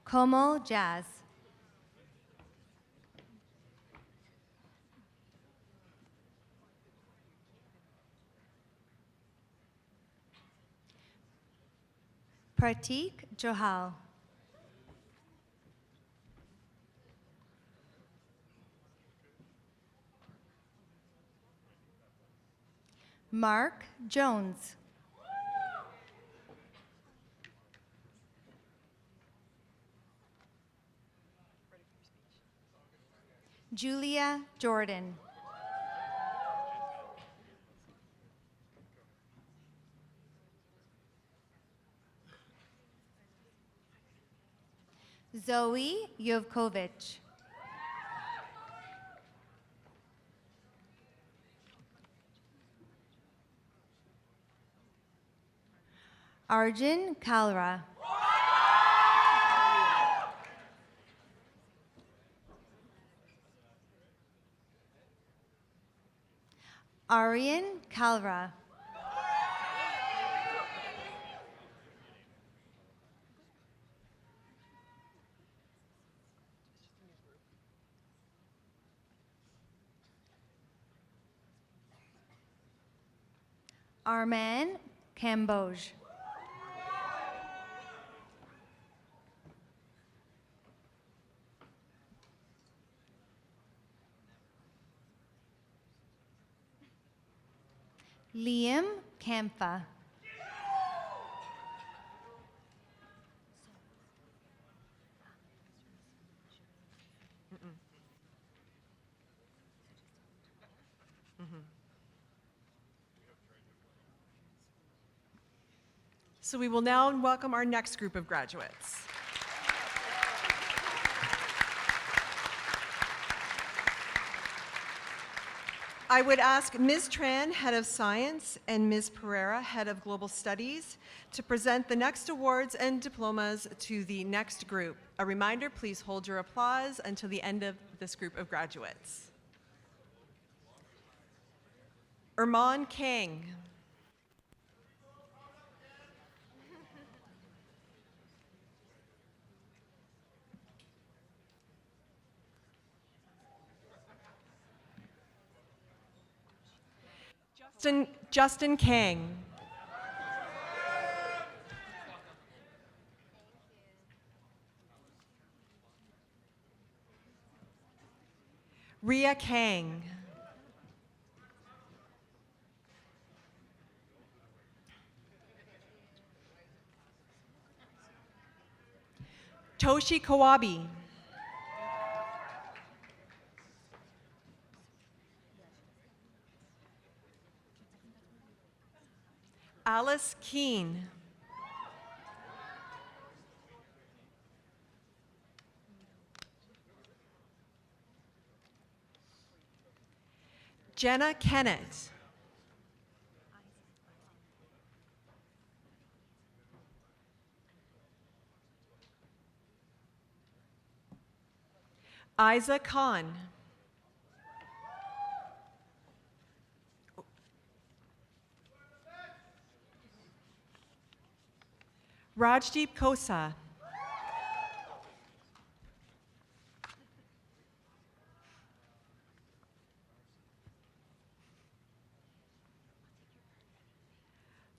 Como Jazz. Pratik Johal. Mark Jones. Julia Jordan. Zoe Yovkovich. Arjun Kalra. Aryan Kalra. Arman Camboj. Liam Kampfa. So we will now welcome our next group of graduates. I would ask Ms. Tran, Head of Science, and Ms. Pereira, Head of Global Studies, to present the next awards and diplomas to the next group. A reminder, please hold your applause until the end of this group of graduates. Erman Kang. Justin Kang. Ria Kang. Toshi Kawabi. Alice Keene. Jenna Kennett. Isa Khan. Rajdeep Kosa.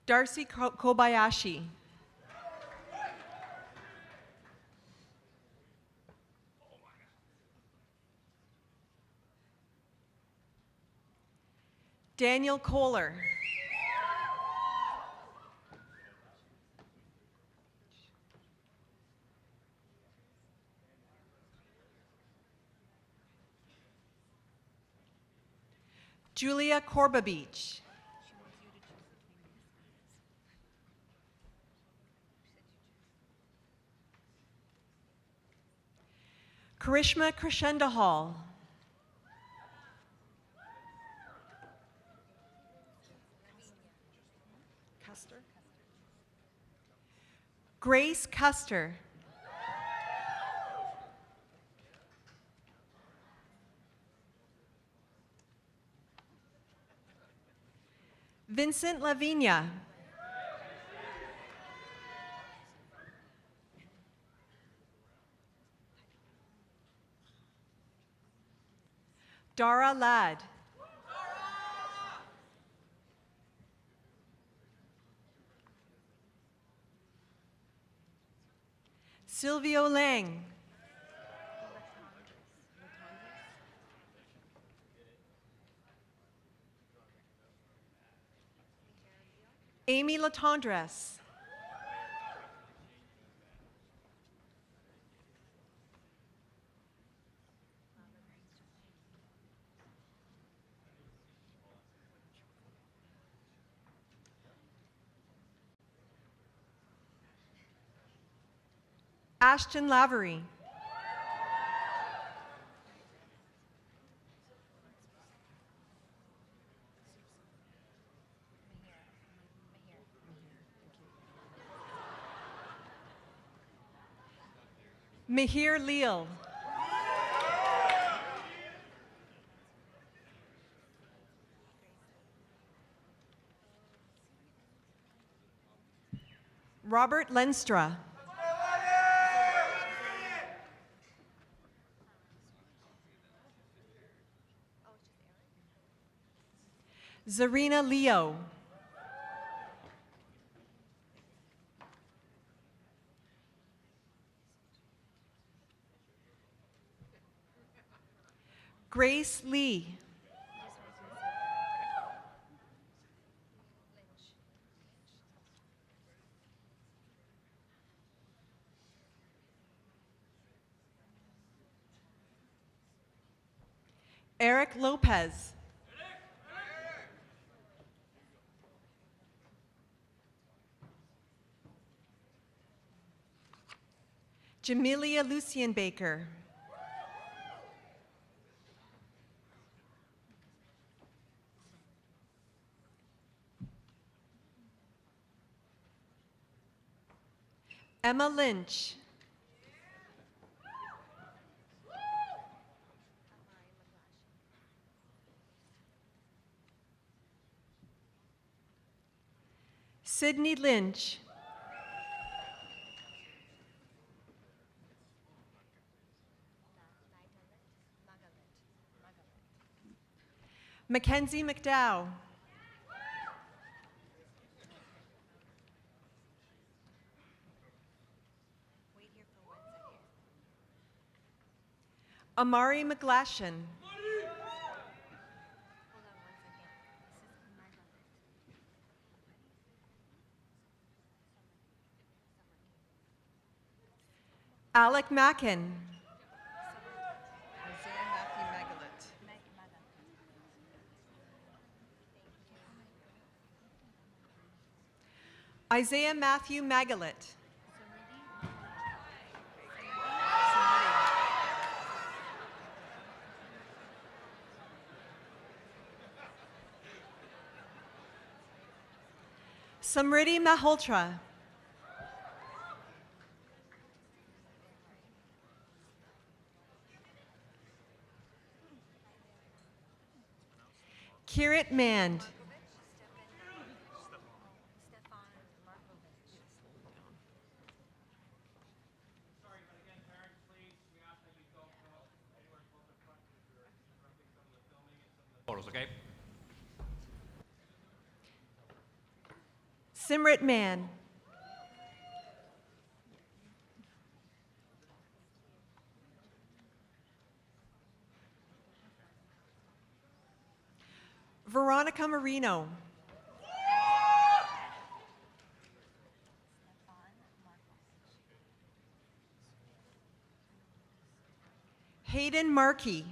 Darcy Kobayashi. Daniel Kohler. Julia Korbabich. Karishma Krishendahal. Custer. Grace Custer. Vincent Lavinia. Dara Ladd. Silvio Lang. Amy Latendresse. Ashton Lavery. Mihir Leal. Robert Lenstra. Zarina Leo. Grace Lee. Eric Lopez. Jamelia Lucian Baker. Emma Lynch. Sydney Lynch. Mackenzie McDowell. Amari McGlashan. Alec Mackin. Isaiah Matthew Magalit. Samriti Malhotra. Kirit Mand. Photos, okay? Simrit Mann. Veronica Marino. Hayden Markey.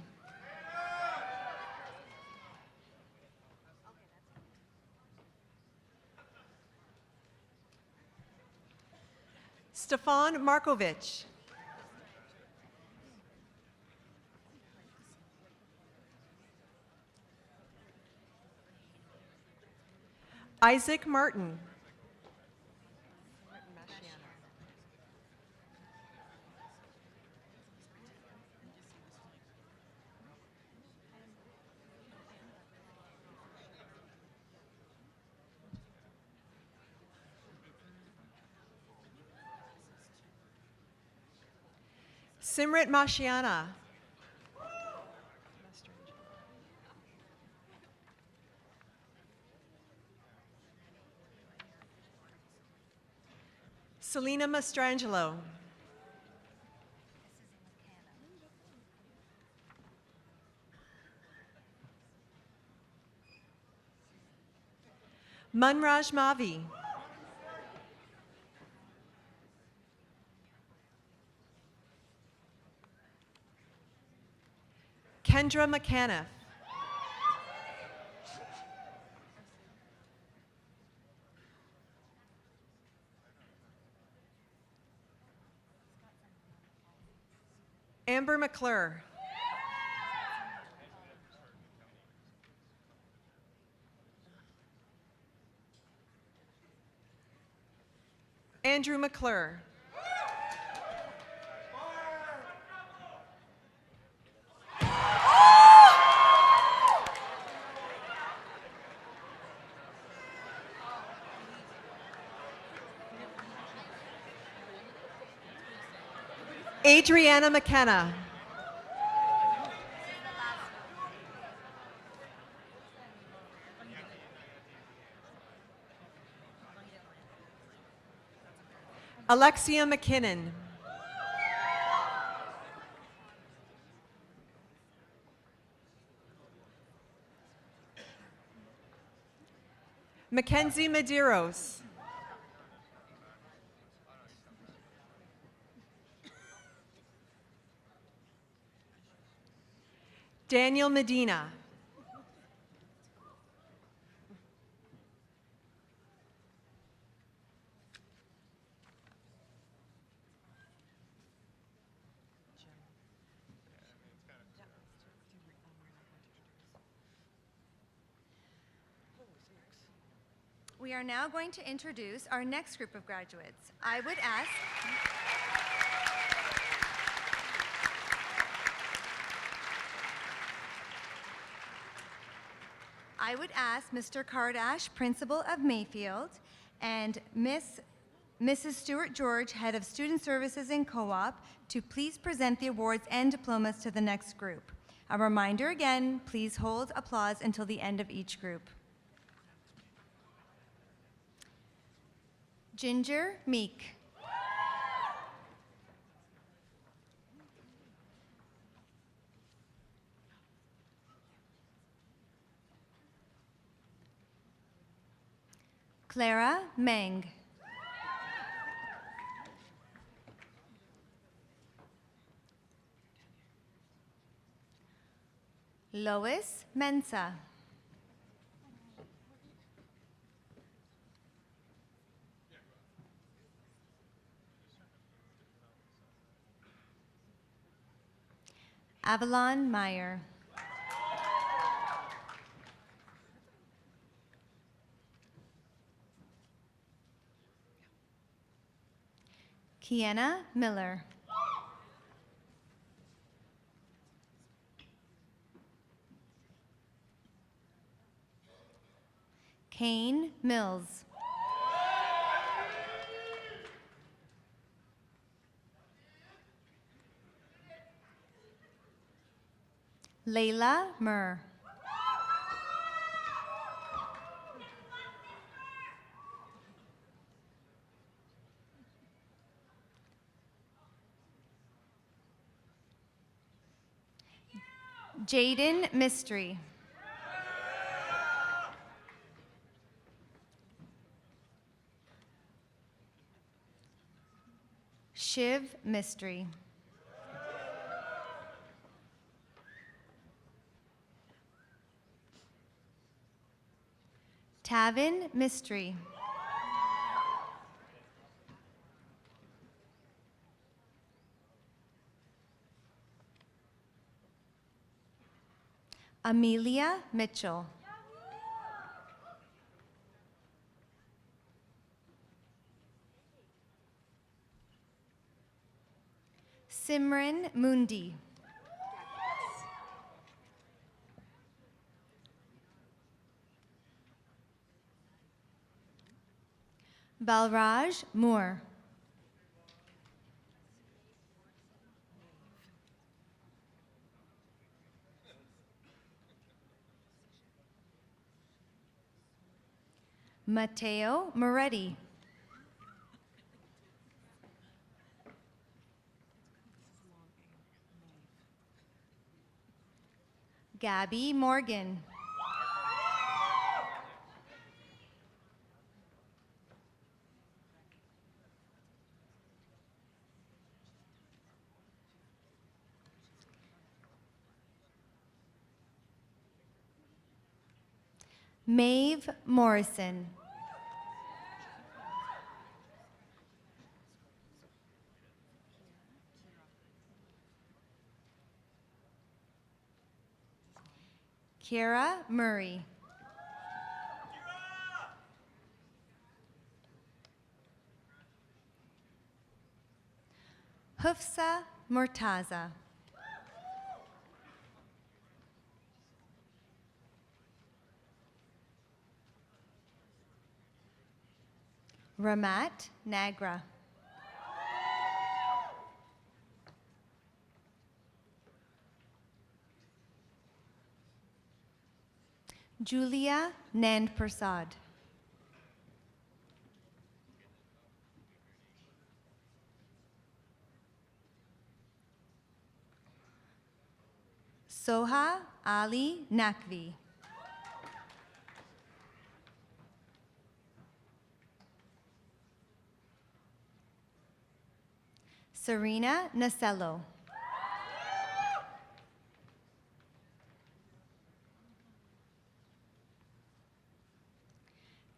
Stefan Markovich. Isaac Martin. Simrit Mashiana. Selena Mastrangelo. Munraj Mavi. Kendra McCaniff. Amber McClure. Andrew McClure. Adriana McKenna. Alexia McKinnon. Mackenzie Medeiros. Daniel Medina. We are now going to introduce our next group of graduates. I would ask Mr. Kardash, Principal of Mayfield, and Mrs. Stewart George, Head of Student Services and Co-op, to please present the awards and diplomas to the next group. A reminder again, please hold applause until the end of each group. Ginger Meek. Clara Meng. Lois Mensa. Avalon Meyer. Kiana Miller. Kane Mills. Layla Murr. Jaden Mystery. Shiv Mystery. Tavin Mystery. Amelia Mitchell. Simran Mundi. Balraj Moore. Matteo Moretti. Gabby Morgan. Maeve Morrison. Kiara Murray. Hufsa Murtaza. Ramat Nagra. Julia Nand Prasad. Soha Ali Nakvi. Serena Nasello.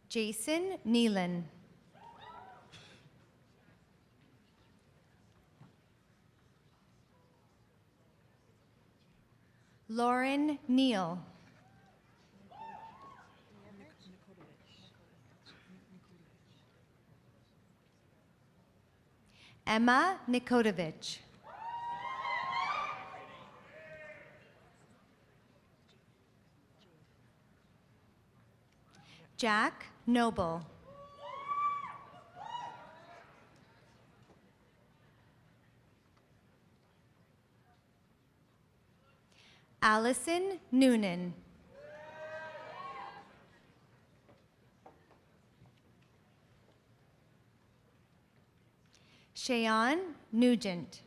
Jason Neelan. Lauren Neal. Emma Nikotovich. Jack Noble. Allison Noonan. Shayon Nugent.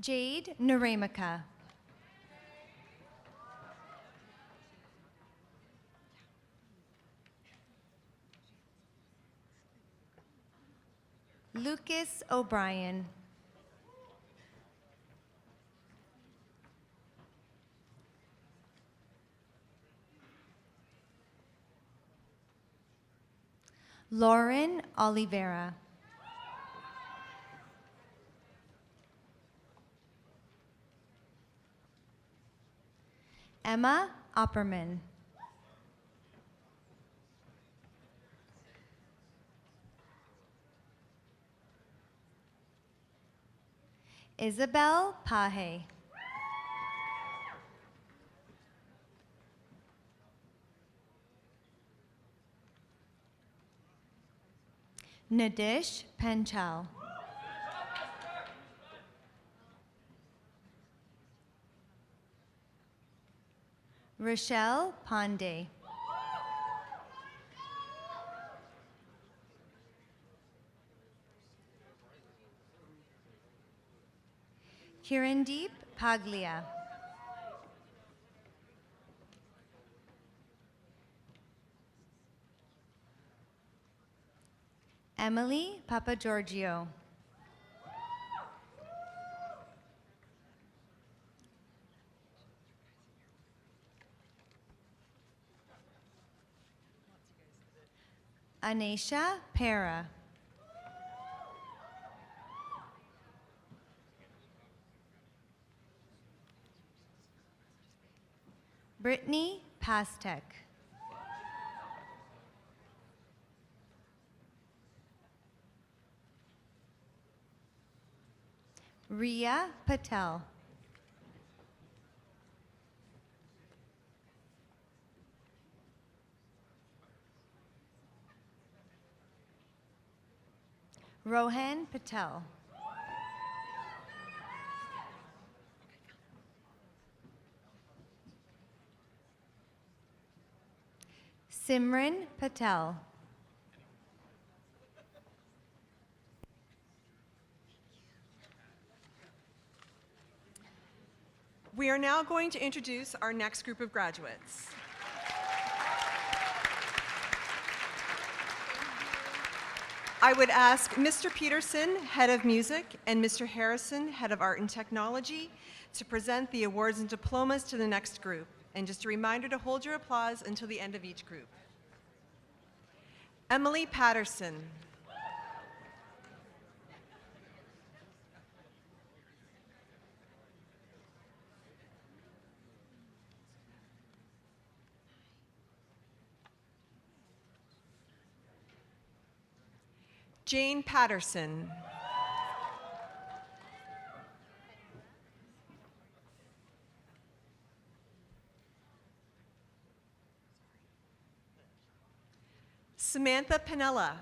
Jade Naremika. Lucas O'Brien. Lauren Oliveira. Emma Opperman. Isabel Pahe. Nadish Panchal. Rochelle Pandey. Kirandeep Paglia. Emily Papagiorgio. Anisha Para. Brittany Pastek. Ria Patel. Rohan Patel. Simran Patel. We are now going to introduce our next group of graduates. I would ask Mr. Peterson, Head of Music, and Mr. Harrison, Head of Art and Technology, to present the awards and diplomas to the next group. And just a reminder to hold your applause until the end of each group. Emily Patterson. Jane Patterson. Samantha Pinella.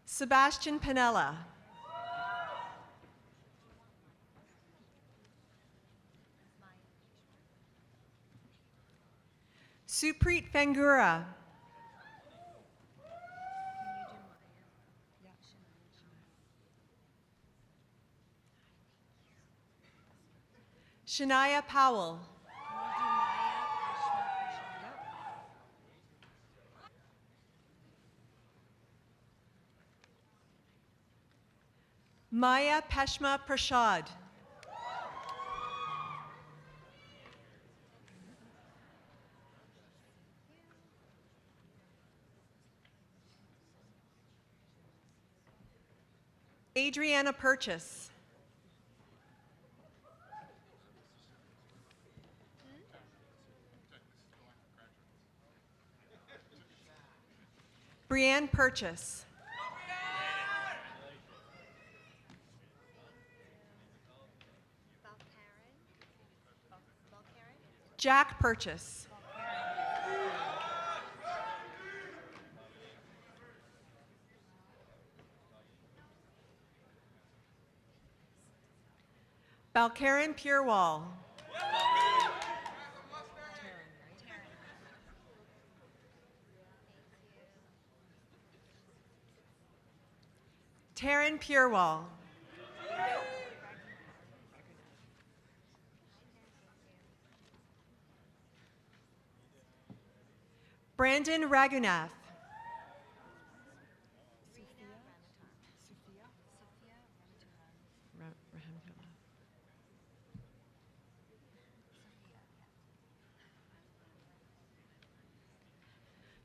Sebastian Pinella. Supreet Fangura. Shania Powell. Maya Peshma Prashad. Adriana Purchase. Brianne Purchase. Jack Purchase. Balkaran Purewall. Taryn Purewall. Brandon Ragunath.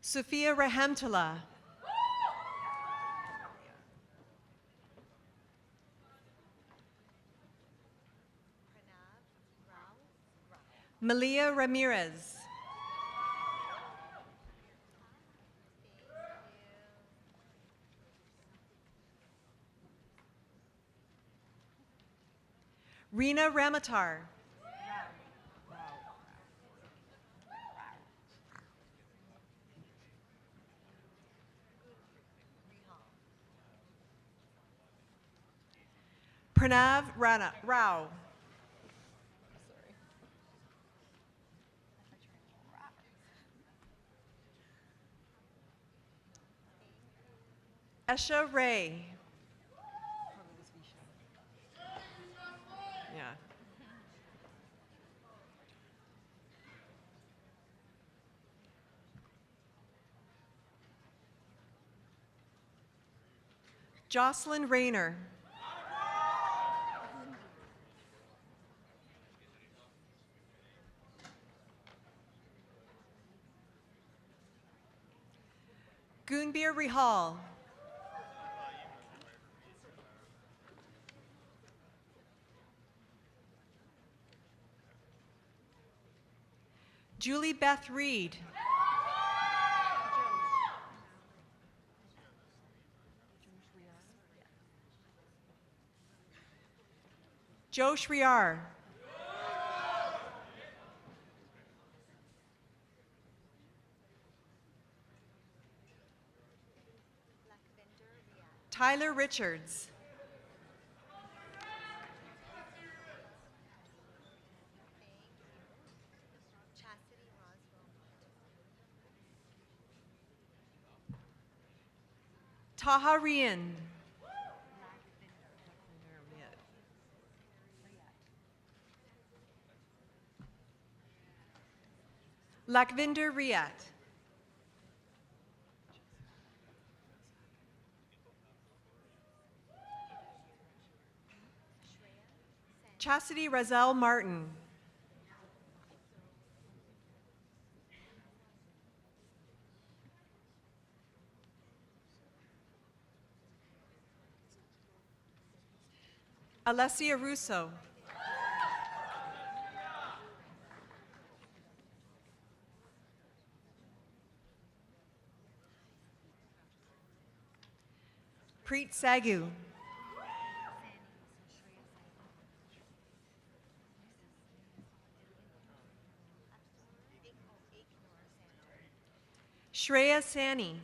Sophia Rahamtala. Malia Ramirez. Rena Ramatar. Pranav Rao. Esha Ray. Yeah. Jocelyn Rayner. Gunbir Rihal. Julie Beth Reed. Joe Shriar. Tyler Richards. Taha Rian. Lakvinder Riat. Chastity Razel Martin. Alessia Russo. Preet Sagu. Shreya Sani.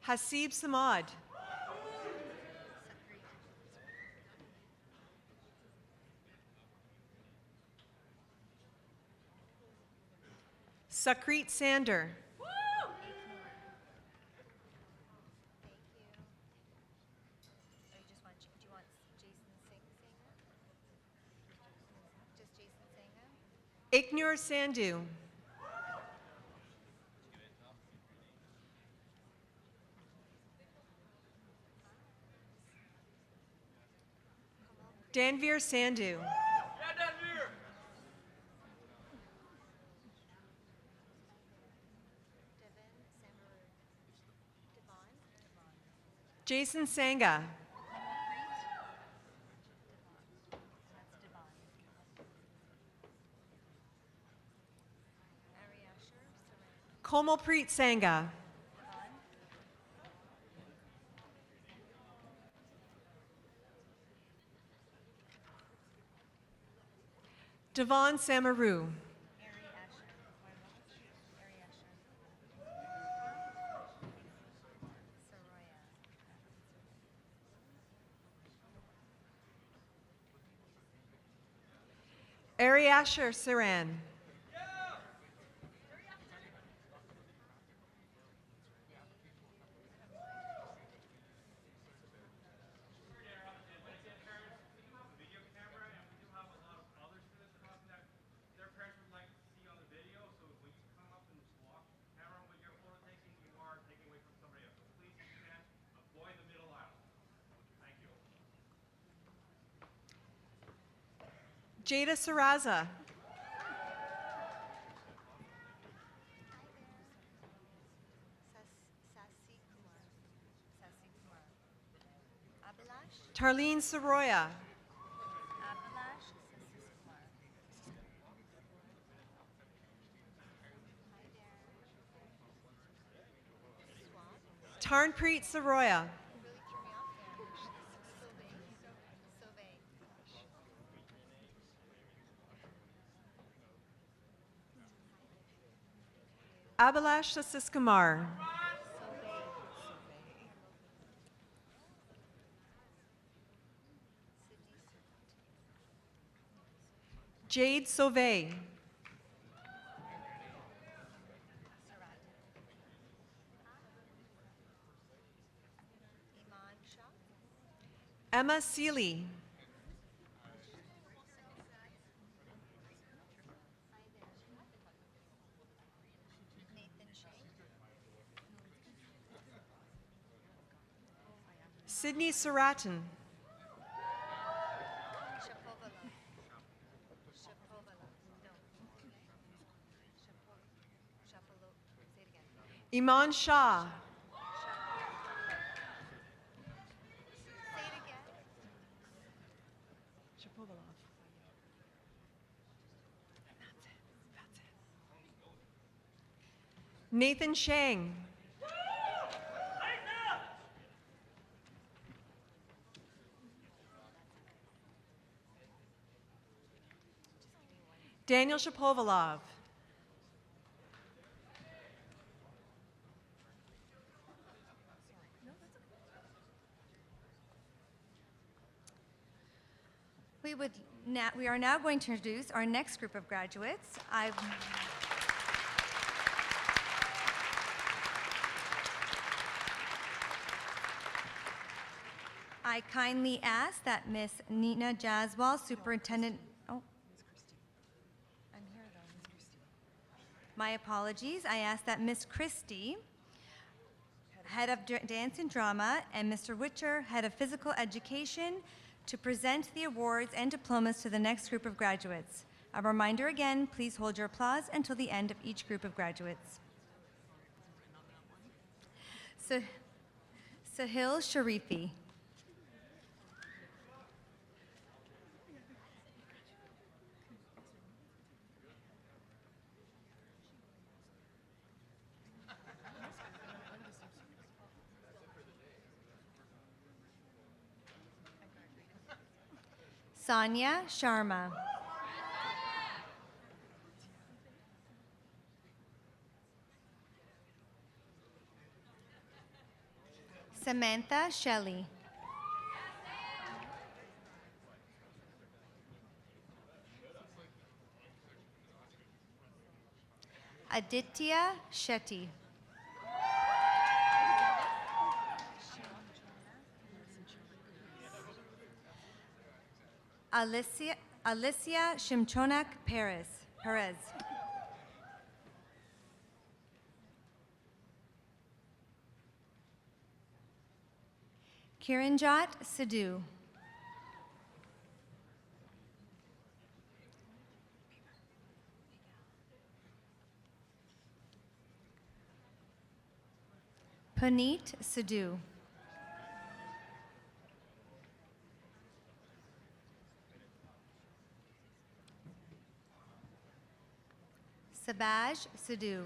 Hasib Samad. Sakrit Sander. Iknur Sandhu. Danvir Sandhu. Jason Sanga. Komalpreet Sanga. Devon Samaru. Ariasher Saran. Jada Saraza. Tarlene Soroya. Tarnpreet Soroya. Abhilash Sasiskumar. Jade Sauvé. Emma Seeley. Sydney Saratin. Iman Shah. Nathan Shang. Daniel Shapovalov. We are now going to introduce our next group of graduates. I kindly ask that Miss Nina Jaswal, Superintendent. Oh, I'm here though. My apologies. I ask that Miss Christie, Head of Dance and Drama, and Mr. Witcher, Head of Physical Education, to present the awards and diplomas to the next group of graduates. A reminder again, please hold your applause until the end of each group of graduates. Sahil Sharifi. Sanya Sharma. Samantha Shelley. Aditya Shetty. Alicia Shimchonak Perez. Kiranjot Sidhu. Puneet Sidhu. Sabaj Sidhu.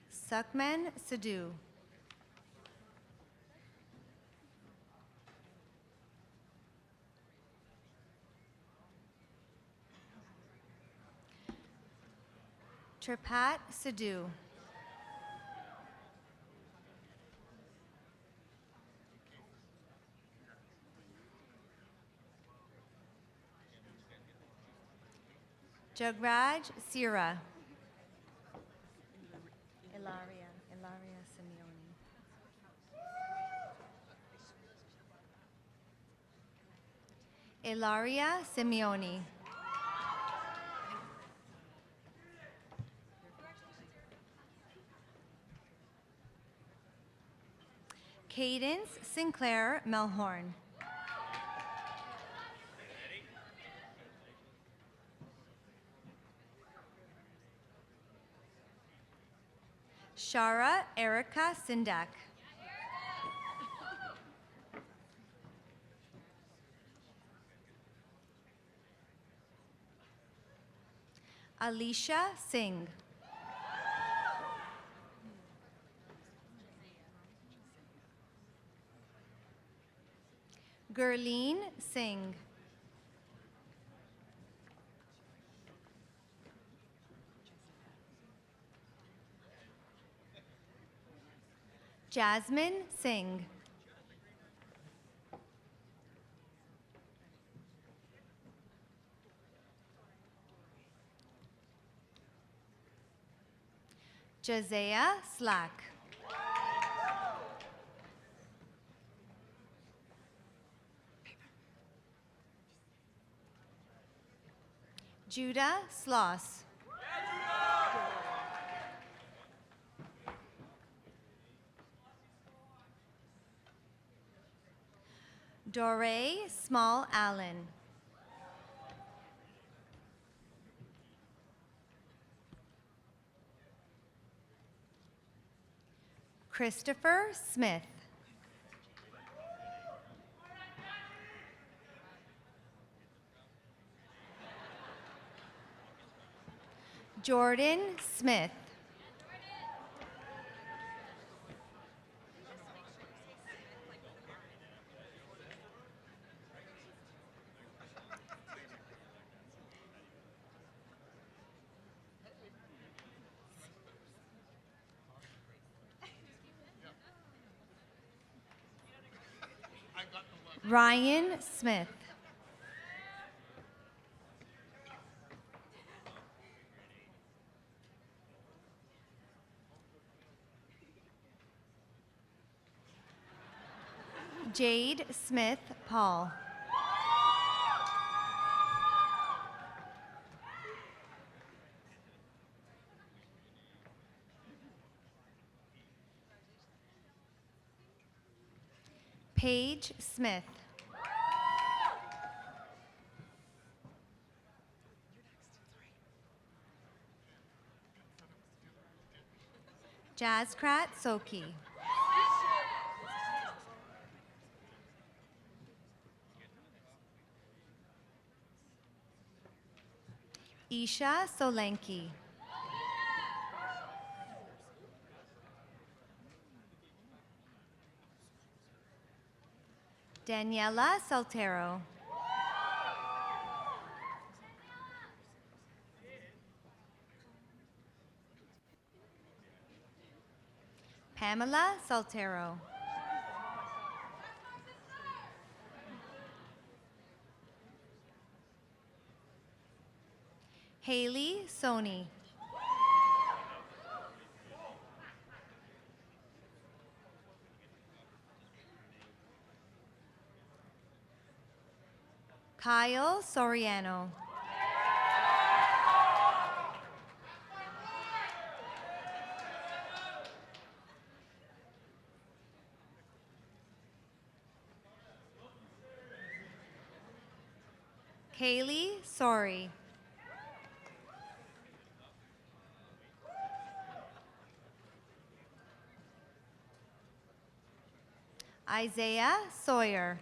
Sukhman Sidhu. Tripat Sidhu. Jagraj Sira. Ilaria Simeone. Ilaria Simeone. Cadence Sinclair Melhorn. Shara Erica Sindak. Alicia Singh. Gurleen Singh. Jasmine Singh. Jazea Slack. Judah Sloss. Doré Small Allen. Christopher Smith. Jordan Smith. Ryan Smith. Jade Smith Paul. Paige Smith. Jazzkrat Soki. Isha Solanki. Daniela Saltero. Pamela Saltero. Haley Soni. Kyle Soriano. Kaylee Sori. Isaiah Sawyer.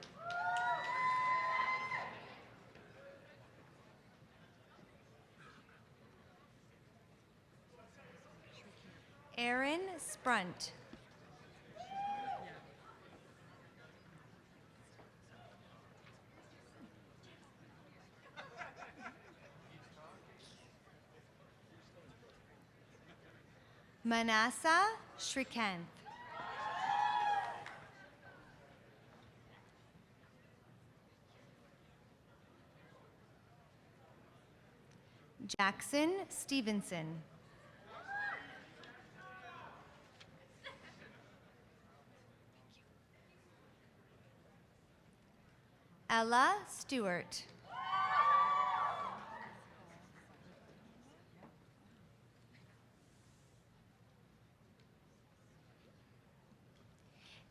Aaron Sprunt. Manasa Srikanth. Jackson Stevenson. Ella Stewart.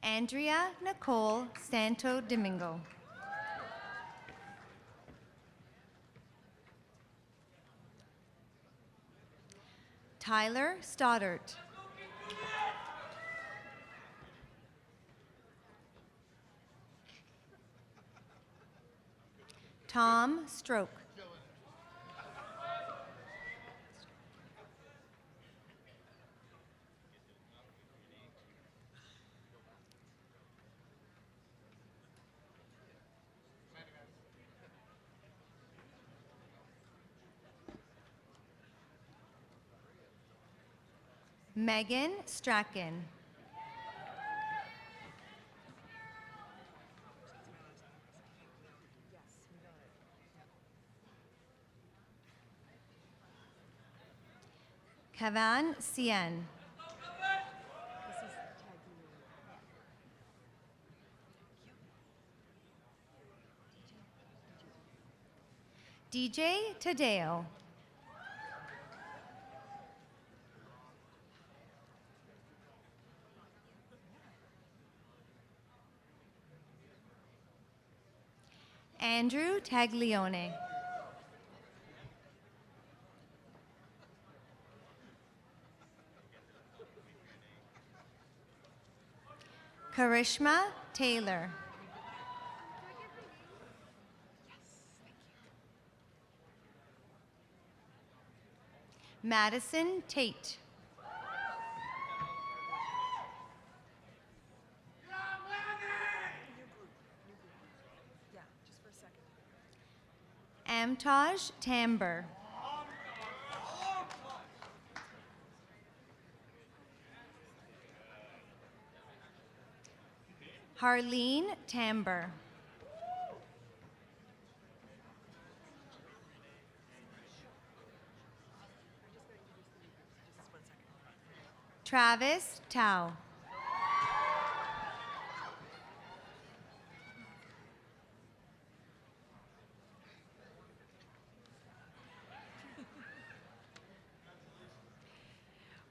Andrea Nicole Santo Domingo. Tyler Stoddart. Tom Stroke. Megan Strachan. Kavan Sien. DJ Tadeo. Andrew Taglione. Karishma Taylor. Madison Tate. Amtaj Tamber. Harleen Tamber. Travis Tao.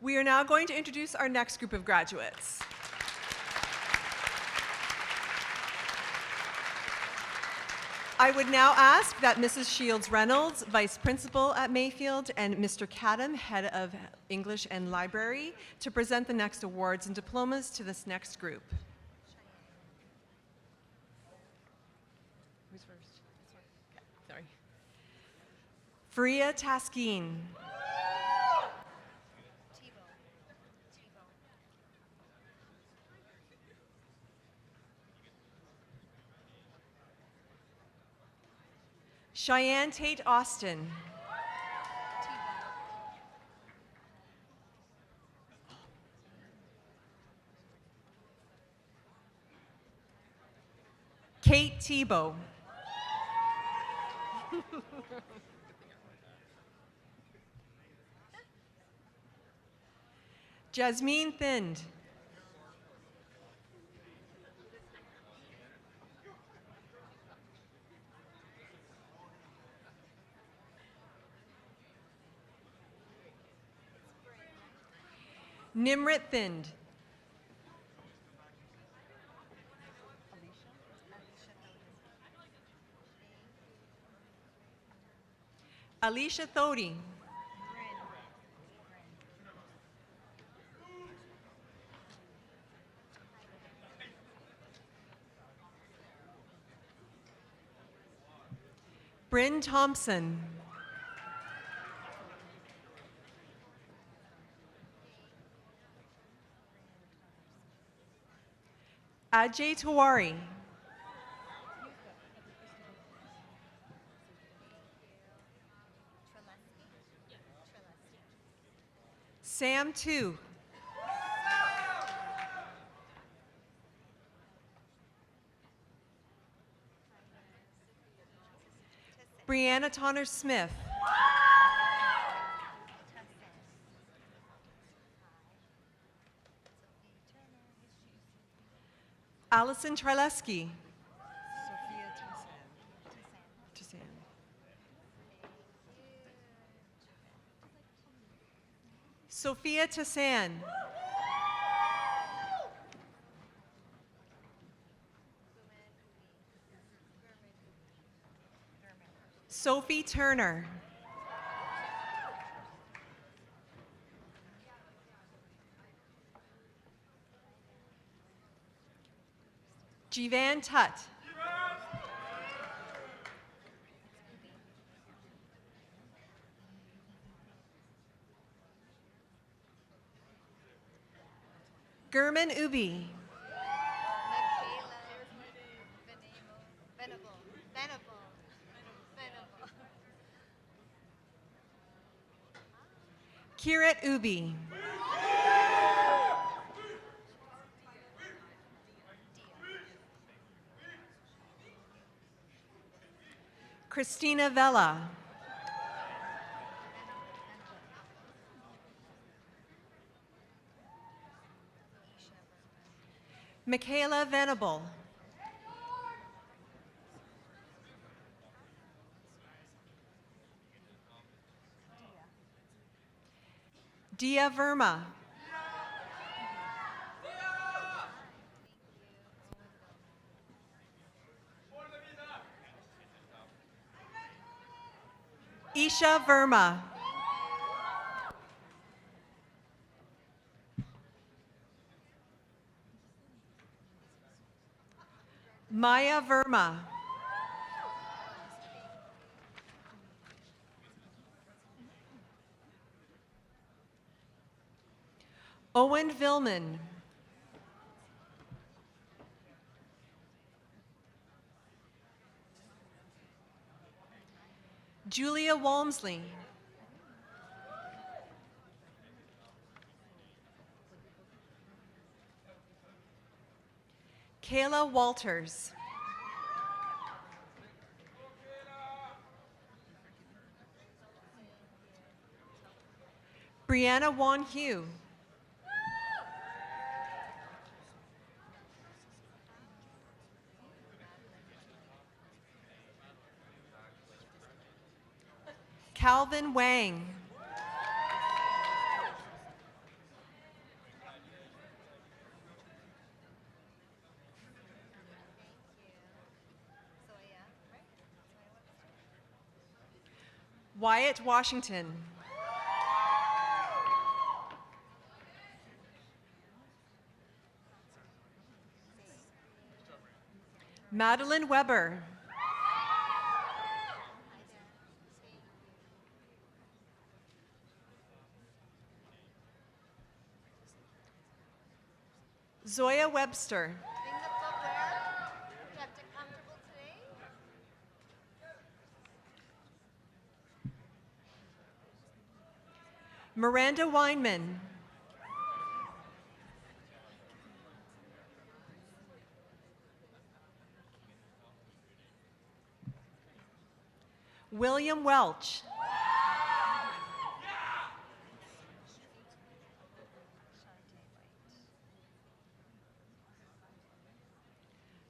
We are now going to introduce our next group of graduates. I would now ask that Mrs. Shields Reynolds, Vice Principal at Mayfield, and Mr. Cadam, Head of English and Library, to present the next awards and diplomas to this next group. Who's first? Okay, sorry. Faria Taskeen. Cheyenne Tate Austin. Kate Tebow. Jasmine Thind. Nimrit Thind. Alicia Thody. Bryn Thompson. Ajay Tawari. Sam Tu. Brianna Tonner Smith. Allison Trileski. Toussaint. Sophia Tassan. Sophie Turner. Jivan Tut. Gurman Ubi. Kirat Ubi. Christina Vella. Michaela Venable. Dia Verma. Isha Verma. Maya Verma. Owen Villman. Julia Walmsley. Kayla Walters. Brianna Wan Hugh. Calvin Wang. Wyatt Washington. Madeline Weber. Zoya Webster. Bring the footwear. Kept it comfortable today. Miranda Weinman. William Welch.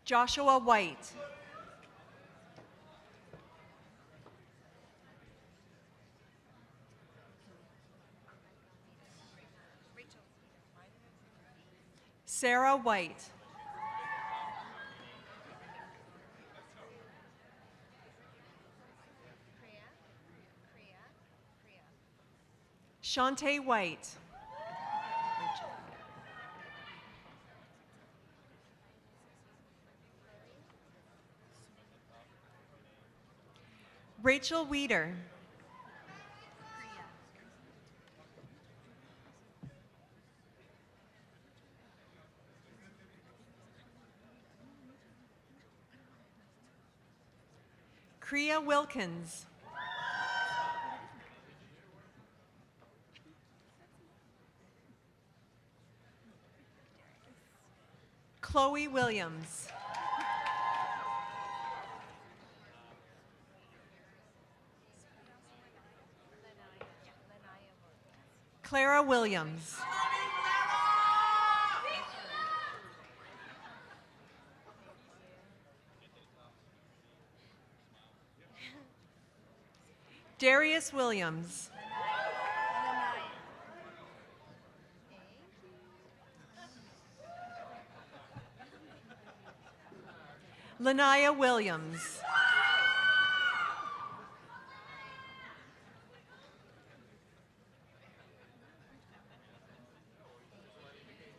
Joshua White. Sarah White. Shantae White. Rachel Weeder. Kriya Wilkins. Chloe Williams. Clara Williams. Darius Williams. Lanaya Williams.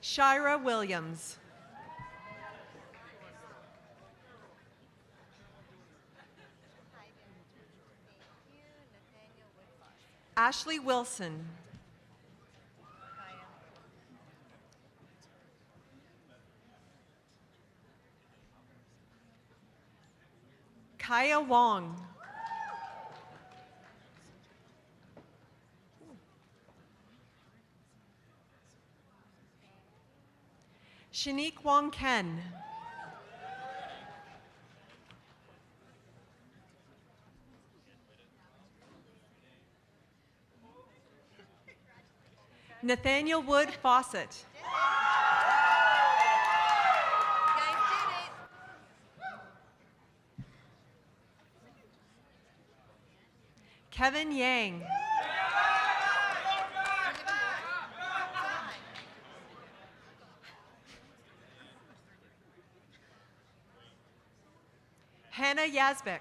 Shira Williams. Ashley Wilson. Kaya Wong. Shanique Wong Ken. Nathaniel Wood Fawcett. You guys did it. Kevin Yang. Hannah Yazbek.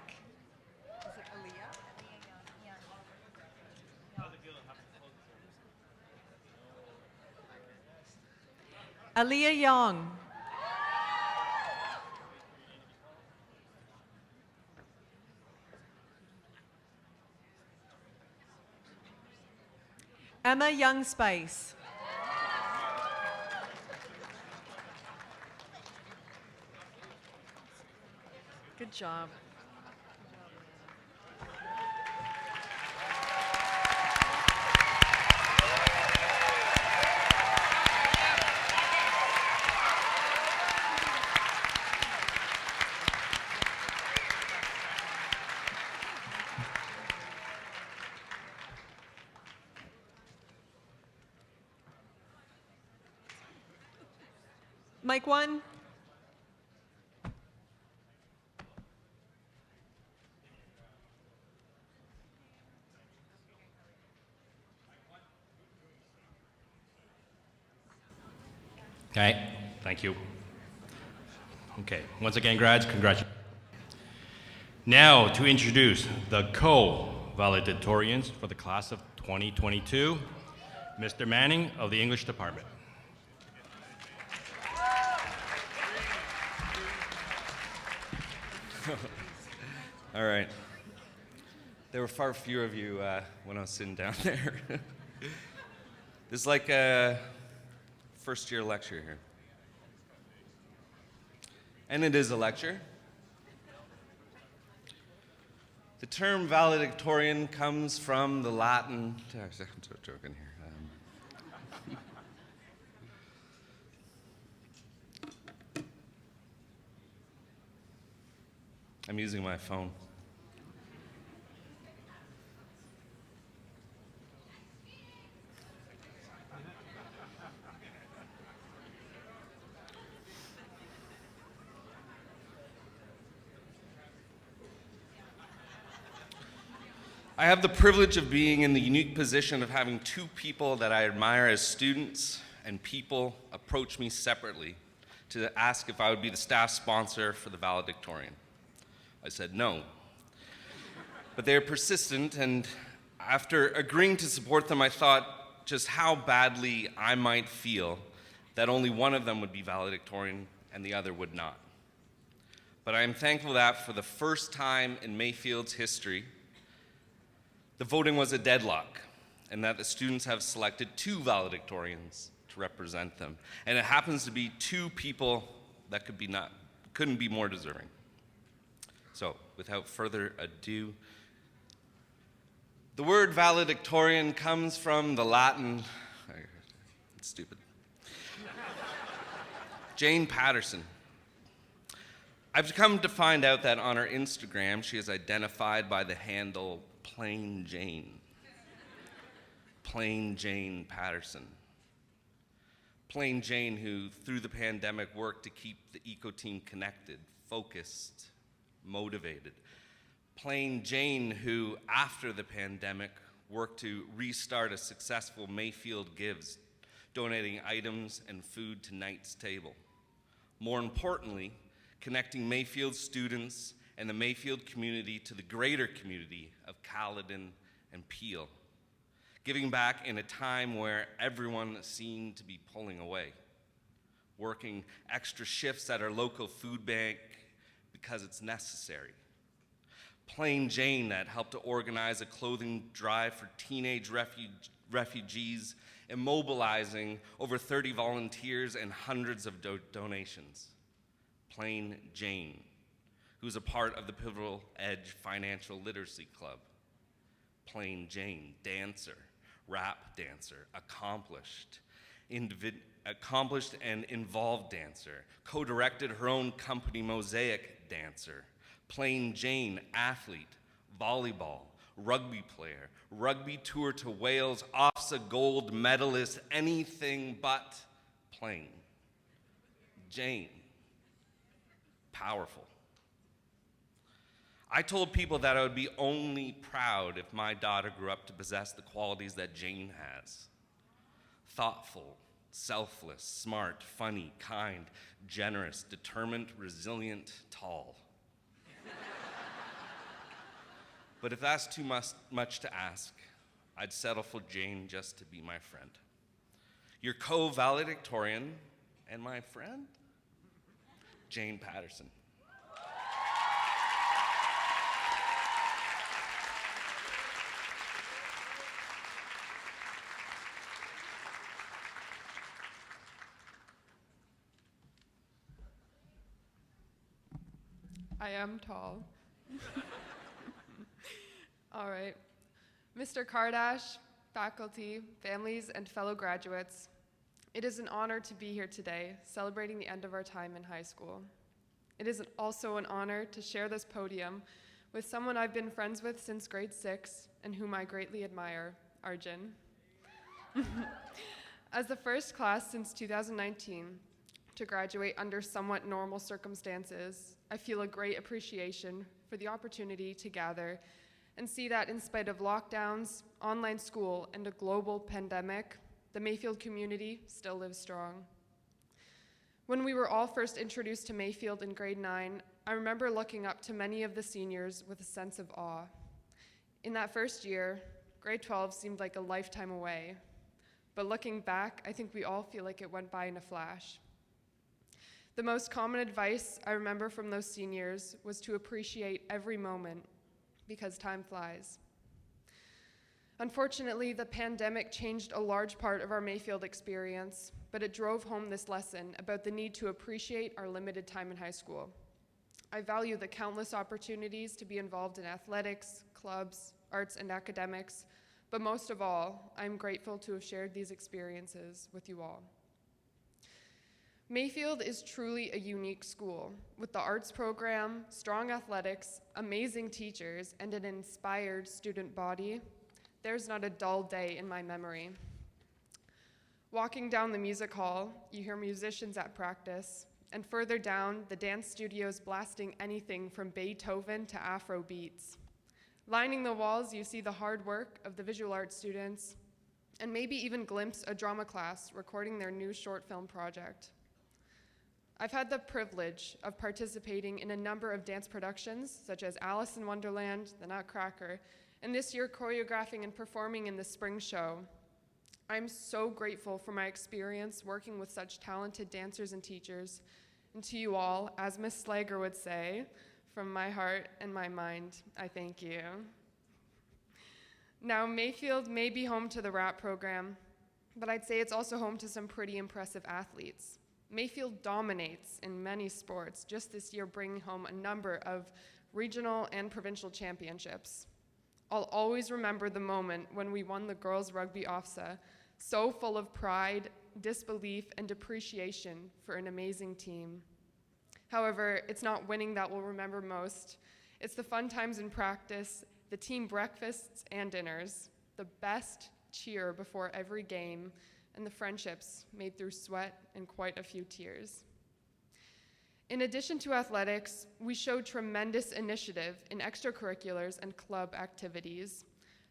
Aaliyah Young. Emma Young Spice. Good job. Mic 1. Okay, thank you. Okay, once again, grads, congratulations. Now to introduce the valedictorians for the class of 2022, Mr. Manning of the English Department. All right. There were far fewer of you when I was sitting down there. This is like a first-year lecture here. And it is a lecture. The term valedictorian comes from the Latin. I'm joking here. I'm using my phone. I have the privilege of being in the unique position of having two people that I admire as students and people approach me separately to ask if I would be the staff sponsor for the valedictorian. I said no. But they are persistent, and after agreeing to support them, I thought just how badly I might feel that only one of them would be valedictorian and the other would not. But I am thankful that for the first time in Mayfield's history, the voting was a deadlock, and that the students have selected two valedictorians to represent them. And it happens to be two people that couldn't be more deserving. So, without further ado, the word valedictorian comes from the Latin, it's stupid, Jane Patterson. I've come to find out that on her Instagram, she is identified by the handle Plain Jane. Plain Jane Patterson. Plain Jane, who through the pandemic worked to keep the eco team connected, focused, motivated. Plain Jane, who after the pandemic worked to restart a successful Mayfield Gives, donating items and food to Knight's Table. More importantly, connecting Mayfield students and the Mayfield community to the greater community of Caledon and Peel, giving back in a time where everyone seemed to be pulling away, working extra shifts at our local food bank because it's necessary. Plain Jane, that helped to organize a clothing drive for teenage refugees, immobilizing over 30 volunteers and hundreds of donations. Plain Jane, who's a part of the Pivotal Edge Financial Literacy Club. Plain Jane, dancer, rap dancer, accomplished and involved dancer, co-directed her own company, Mosaic Dancer. Plain Jane, athlete, volleyball, rugby player, rugby tour to Wales, OFSA gold medalist, anything but plain. Jane, powerful. I told people that I would be only proud if my daughter grew up to possess the qualities that Jane has. Thoughtful, selfless, smart, funny, kind, generous, determined, resilient, tall. But if that's too much to ask, I'd settle for Jane just to be my friend. Your co-valedictorian and my friend, Jane Patterson. I am tall. All right. Mr. Kardash, faculty, families, and fellow graduates, it is an honor to be here today, celebrating the end of our time in high school. It is also an honor to share this podium with someone I've been friends with since grade 6 and whom I greatly admire, Arjun. As the first class since 2019 to graduate under somewhat normal circumstances, I feel a great appreciation for the opportunity to gather and see that in spite of lockdowns, online school, and a global pandemic, the Mayfield community still lives strong. When we were all first introduced to Mayfield in grade 9, I remember looking up to many of the seniors with a sense of awe. In that first year, grade 12 seemed like a lifetime away. But looking back, I think we all feel like it went by in a flash. The most common advice I remember from those seniors was to appreciate every moment because time flies. Unfortunately, the pandemic changed a large part of our Mayfield experience, but it drove home this lesson about the need to appreciate our limited time in high school. I value the countless opportunities to be involved in athletics, clubs, arts, and academics, but most of all, I'm grateful to have shared these experiences with you all. Mayfield is truly a unique school with the arts program, strong athletics, amazing teachers, and an inspired student body. There's not a dull day in my memory. Walking down the music hall, you hear musicians at practice, and further down, the dance studios blasting anything from Beethoven to Afro beats. Lining the walls, you see the hard work of the visual arts students, and maybe even glimpse a drama class recording their new short film project. I've had the privilege of participating in a number of dance productions, such as Alice in Wonderland, The Nutcracker, and this year choreographing and performing in the spring show. I'm so grateful for my experience working with such talented dancers and teachers. And to you all, as Miss Slager would say, from my heart and my mind, I thank you. Now, Mayfield may be home to the RAP program, but I'd say it's also home to some pretty impressive athletes. Mayfield dominates in many sports, just this year bringing home a number of regional and provincial championships. I'll always remember the moment when we won the girls' rugby OFSA, so full of pride, disbelief, and appreciation for an amazing team. However, it's not winning that we'll remember most. It's the fun times in practice, the team breakfasts and dinners, the best cheer before every game, and the friendships made through sweat and quite a few tears. In addition to athletics, we showed tremendous initiative in extracurriculars and club activities.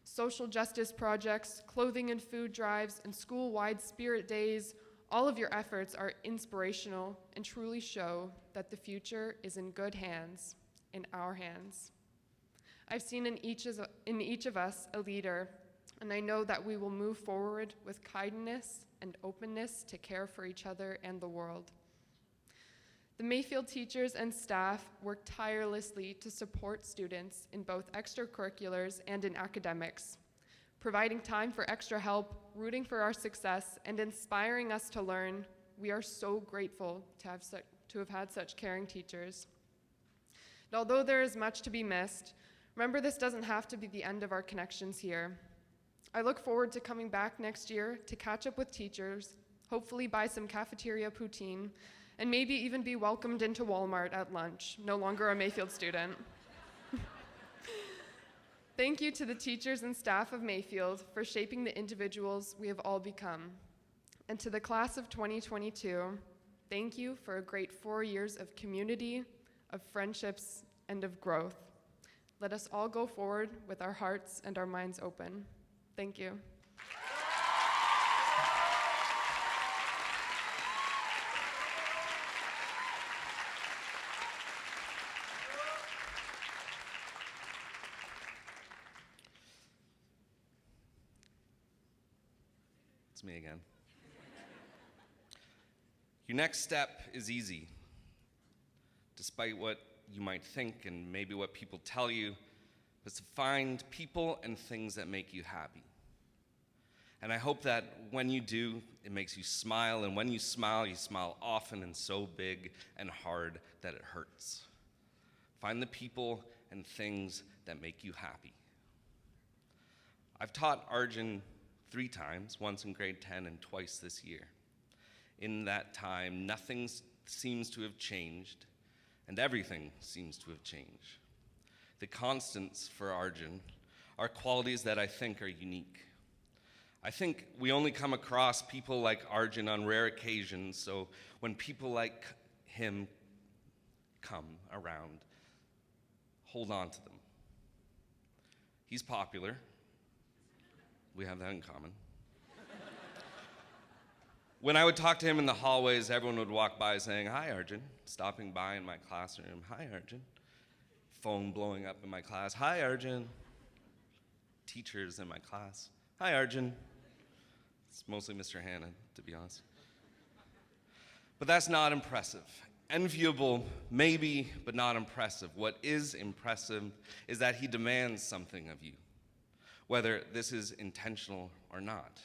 Social justice projects, clothing and food drives, and school-wide spirit days, all of your efforts are inspirational and truly show that the future is in good hands, in our hands. I've seen in each of us a leader, and I know that we will move forward with kindness and openness to care for each other and the world. The Mayfield teachers and staff work tirelessly to support students in both extracurriculars and in academics, providing time for extra help, rooting for our success, and inspiring us to learn. We are so grateful to have had such caring teachers. And although there is much to be missed, remember this doesn't have to be the end of our connections here. I look forward to coming back next year to catch up with teachers, hopefully buy some cafeteria poutine, and maybe even be welcomed into Walmart at lunch, no longer a Mayfield student. Thank you to the teachers and staff of Mayfield for shaping the individuals we have all become. And to the class of 2022, thank you for a great 4 years of community, of friendships, and of growth. Let us all go forward with our hearts and our minds open. Thank you. It's me again. Your next step is easy. Despite what you might think and maybe what people tell you, is to find people and things that make you happy. And I hope that when you do, it makes you smile, and when you smile often and so big and hard that it hurts. Find the people and things that make you happy. I've taught Arjun 3 times, once in grade 10 and twice this year. In that time, nothing seems to have changed, and everything seems to have changed. The constants for Arjun are qualities that I think are unique. I think we only come across people like Arjun on rare occasions, so when people like him come around, hold on to them. He's popular. We have that in common. When I would talk to him in the hallways, everyone would walk by saying, "Hi, Arjun," stopping by in my classroom. "Hi, Arjun." Phone blowing up in my class. "Hi, Arjun." teachers in my class. Hi, Arjun. It's mostly Mr. Hannon, to be honest. But that's not impressive. Enviable, maybe, but not impressive. What is impressive is that he demands something of you, whether this is intentional or not.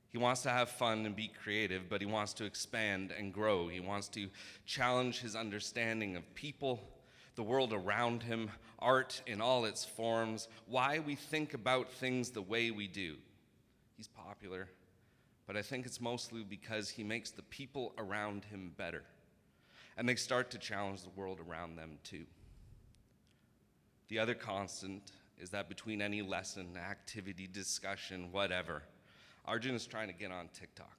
He wants to have fun and be creative, but he wants to expand and grow. He wants to challenge his understanding of people, the world around him, art in all its forms, why we think about things the way we do. He's popular, but I think it's mostly because he makes the people around him better, and they start to challenge the world around them too. The other constant is that between any lesson, activity, discussion, whatever, Arjun is trying to get on TikTok.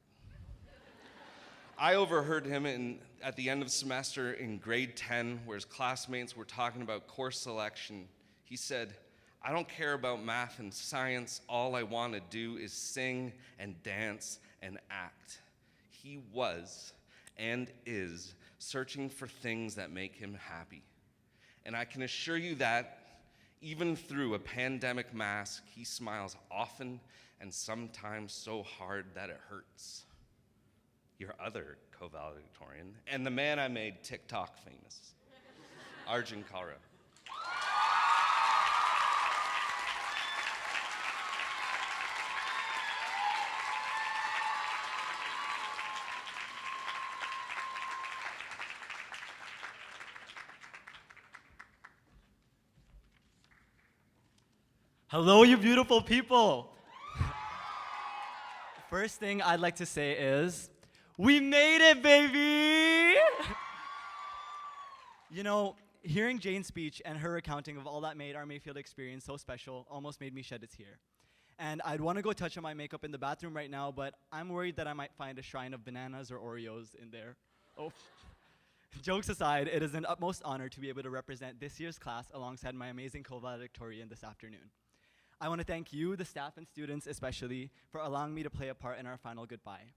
I overheard him at the end of semester in grade 10, where his classmates were talking about course selection. He said, "I don't care about math and science. All I want to do is sing and dance and act." He was and is searching for things that make him happy. And I can assure you that even through a pandemic mask, he smiles often and sometimes so hard that it hurts. Your other co-valedictorian, and the man I made TikTok famous, Arjun Kalra. Hello, you beautiful people. First thing I'd like to say is, we made it, baby! You know, hearing Jane's speech and her recounting of all that made our Mayfield experience so special almost made me shed a tear. And I'd want to go touch on my makeup in the bathroom right now, but I'm worried that I might find a shrine of bananas or Oreos in there. Oh. Jokes aside, it is an utmost honor to be able to represent this year's class alongside my amazing co-valedictorian this afternoon. I want to thank you, the staff and students especially, for allowing me to play a part in our final goodbye.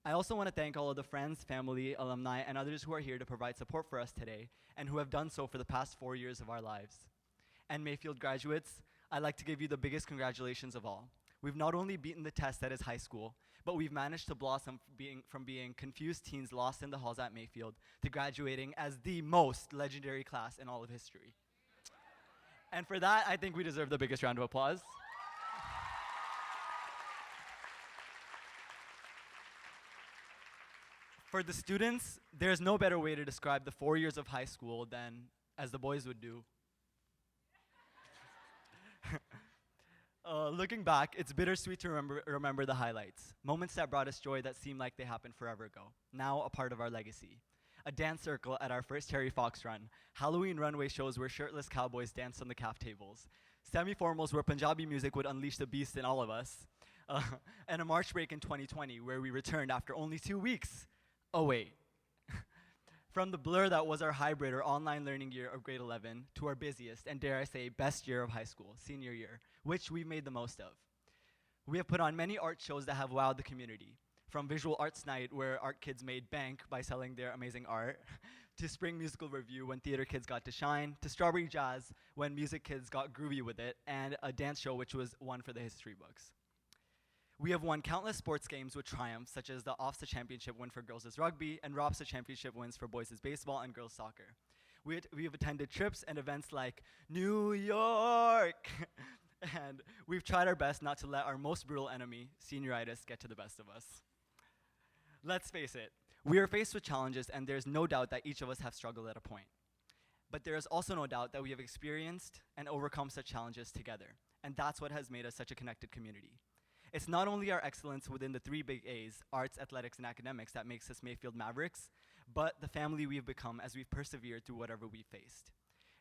I also want to thank all of the friends, family, alumni, and others who are here to provide support for us today and who have done so for the past 4 years of our lives. And Mayfield graduates, I'd like to give you the biggest congratulations of all. We've not only beaten the test that is high school, but we've managed to blossom from being confused teens lost in the halls at Mayfield to graduating as the most legendary class in all of history. And for that, I think we deserve the biggest round of applause. For the students, there's no better way to describe the 4 years of high school than as the boys would do. Looking back, it's bittersweet to remember the highlights. Moments that brought us joy that seemed like they happened forever ago. Now a part of our legacy. A dance circle at our first Terry Fox run, Halloween runway shows where shirtless cowboys danced on the calf tables, semi-formals where Punjabi music would unleash the beast in all of us, and a March break in 2020 where we returned after only 2 weeks. Oh wait. From the blur that was our hybrid or online learning year of grade 11 to our busiest and dare I say best year of high school, senior year, which we've made the most of. We have put on many art shows that have wowed the community. From Visual Arts Night, where art kids made bank by selling their amazing art, to Spring Musical Review, when theater kids got to shine, to Strawberry Jazz, when music kids got groovy with it, and a dance show which was one for the history books. We have won countless sports games with triumphs, such as the OFSA championship win for girls' rugby, and ROPSA championship wins for boys' baseball and girls' soccer. We have attended trips and events like New York, and we've tried our best not to let our most brutal enemy, senioritis, get to the best of us. Let's face it, we are faced with challenges and there's no doubt that each of us have struggled at a point. But there is also no doubt that we have experienced and overcome such challenges together, and that's what has made us such a connected community. It's not only our excellence within the 3 big A's, arts, athletics, and academics, that makes us Mayfield Mavericks, but the family we've become as we've persevered through whatever we've faced.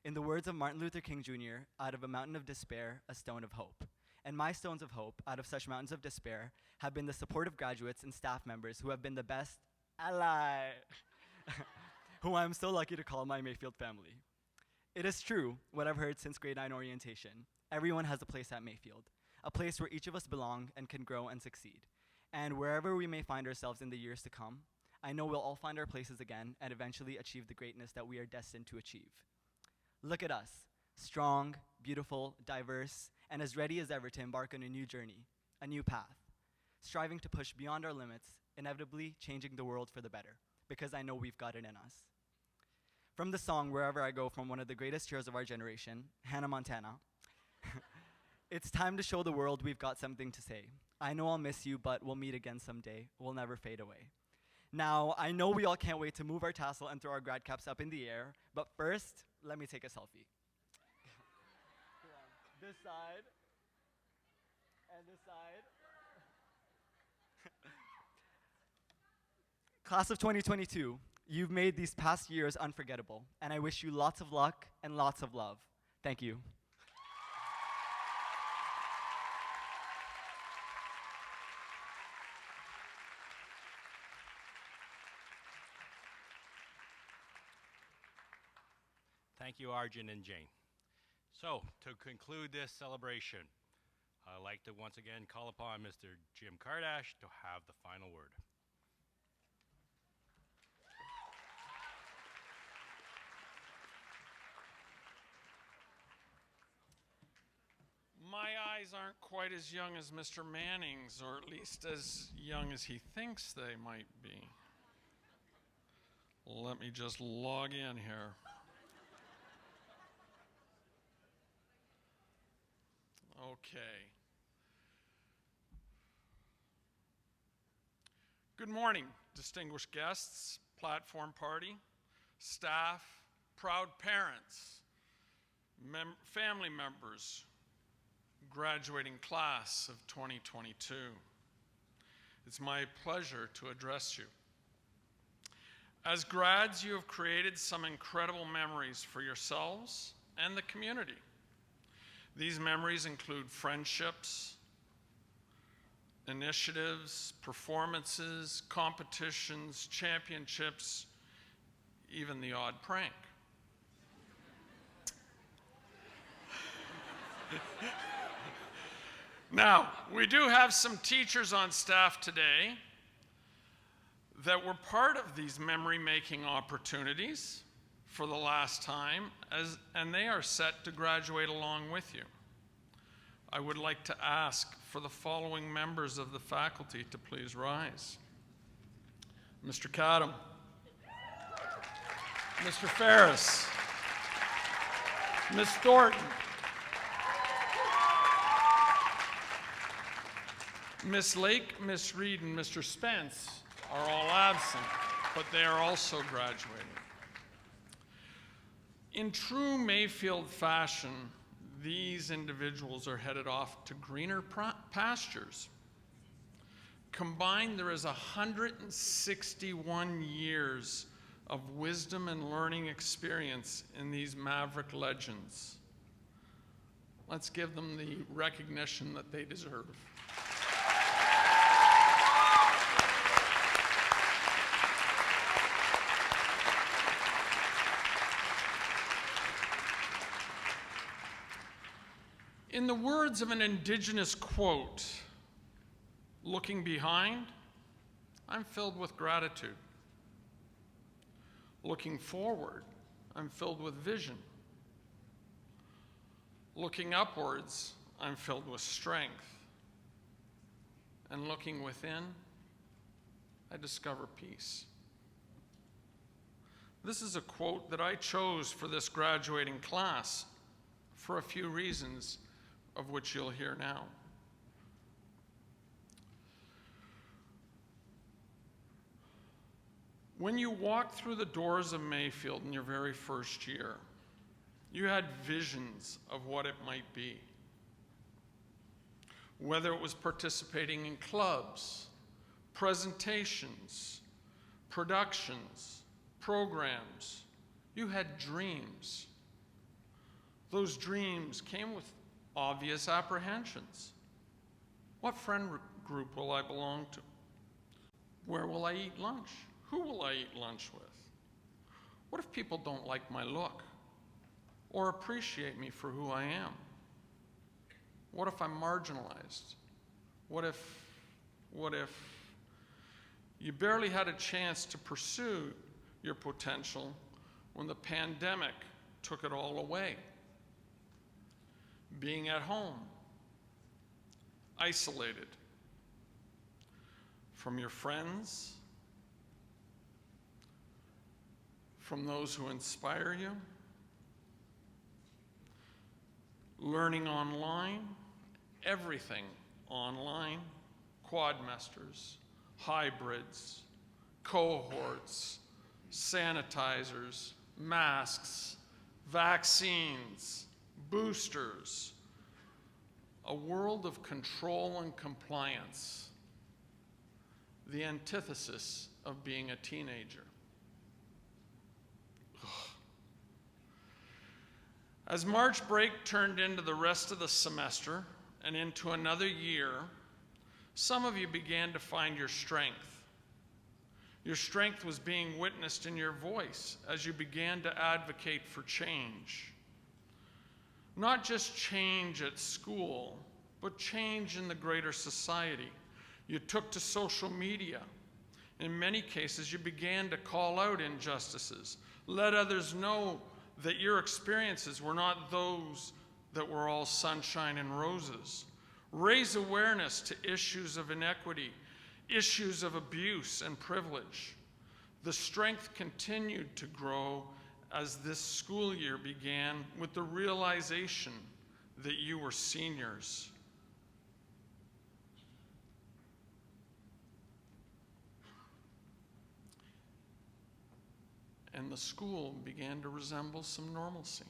In the words of Martin Luther King Jr., out of a mountain of despair, a stone of hope. And my stones of hope, out of such mountains of despair, have been the supportive graduates and staff members who have been the best ally, who I'm so lucky to call my Mayfield family. It is true, what I've heard since grade 9 orientation. Everyone has a place at Mayfield, a place where each of us belong and can grow and succeed. And wherever we may find ourselves in the years to come, I know we'll all find our places again and eventually achieve the greatness that we are destined to achieve. Look at us, strong, beautiful, diverse, and as ready as ever to embark on a new journey, a new path, striving to push beyond our limits, inevitably changing the world for the better, because I know we've got it in us. From the song Wherever I Go from one of the greatest heroes of our generation, Hannah Montana, it's time to show the world we've got something to say. I know I'll miss you, but we'll meet again someday. We'll never fade away. Now, I know we all can't wait to move our tassel and throw our grad caps up in the air, but first, let me take a selfie. This side, and this side. Class of 2022, you've made these past years unforgettable, and I wish you lots of luck and lots of love. Thank you. Thank you, Arjun and Jane. So, to conclude this celebration, I'd like to once again call upon Mr. Jim Kardash to have the final word. My eyes aren't quite as young as Mr. Manning's, or at least as young as he thinks they might be. Let me just log in here. Okay. Good morning, distinguished guests, platform party, staff, proud parents, family members, graduating class of 2022. It's my pleasure to address you. As grads, you have created some incredible memories for yourselves and the community. These memories include friendships, initiatives, performances, competitions, championships, even the odd prank. Now, we do have some teachers on staff today that were part of these memory-making opportunities for the last time, and they are set to graduate along with you. I would like to ask for the following members of the faculty to please rise. Mr. Cadam, Mr. Ferris, Ms. Thornton, Ms. Lake, Ms. Reed, and Mr. Spence are all absent, but they are also graduating. In true Mayfield fashion, these individuals are headed off to greener pastures. Combined, there is 161 years of wisdom and learning experience in these maverick legends. Let's give them the recognition that they deserve. In the words of an Indigenous quote, looking behind, I'm filled with gratitude. Looking forward, I'm filled with vision. Looking upwards, I'm filled with strength. And looking within, I discover peace. This is a quote that I chose for this graduating class for a few reasons, of which you'll hear now. When you walked through the doors of Mayfield in your very first year, you had visions of what it might be. Whether it was participating in clubs, presentations, productions, programs, you had dreams. Those dreams came with obvious apprehensions. What friend group will I belong to? Where will I eat lunch? Who will I eat lunch with? What if people don't like my look or appreciate me for who I am? What if I'm marginalized? What if you barely had a chance to pursue your potential when the pandemic took it all away? Being at home, isolated from your friends, from those who inspire you, learning online, everything online, quadmesters, hybrids, cohorts, sanitizers, masks, vaccines, boosters, a world of control and compliance, the antithesis of being a teenager. As March break turned into the rest of the semester and into another year, some of you began to find your strength. Your strength was being witnessed in your voice as you began to advocate for change. Not just change at school, but change in the greater society. You took to social media. In many cases, you began to call out injustices, let others know that your experiences were not those that were all sunshine and roses. Raise awareness to issues of inequity, issues of abuse and privilege. The strength continued to grow as this school year began with the realization that you were seniors. And the school began to resemble some normalcy.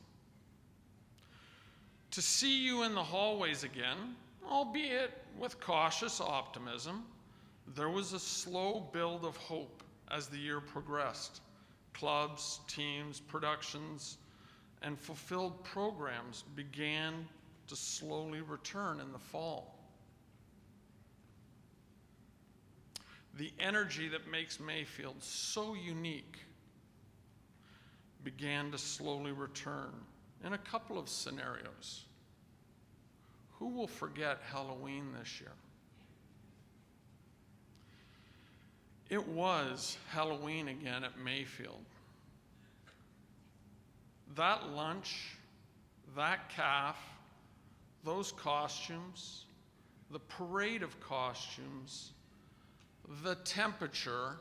To see you in the hallways again, albeit with cautious optimism, there was a slow build of hope as the year progressed. Clubs, teams, productions, and fulfilled programs began to slowly return in the fall. The energy that makes Mayfield so unique began to slowly return in a couple of scenarios. Who will forget Halloween this year? It was Halloween again at Mayfield. That lunch, that calf, those costumes, the parade of costumes, the temperature,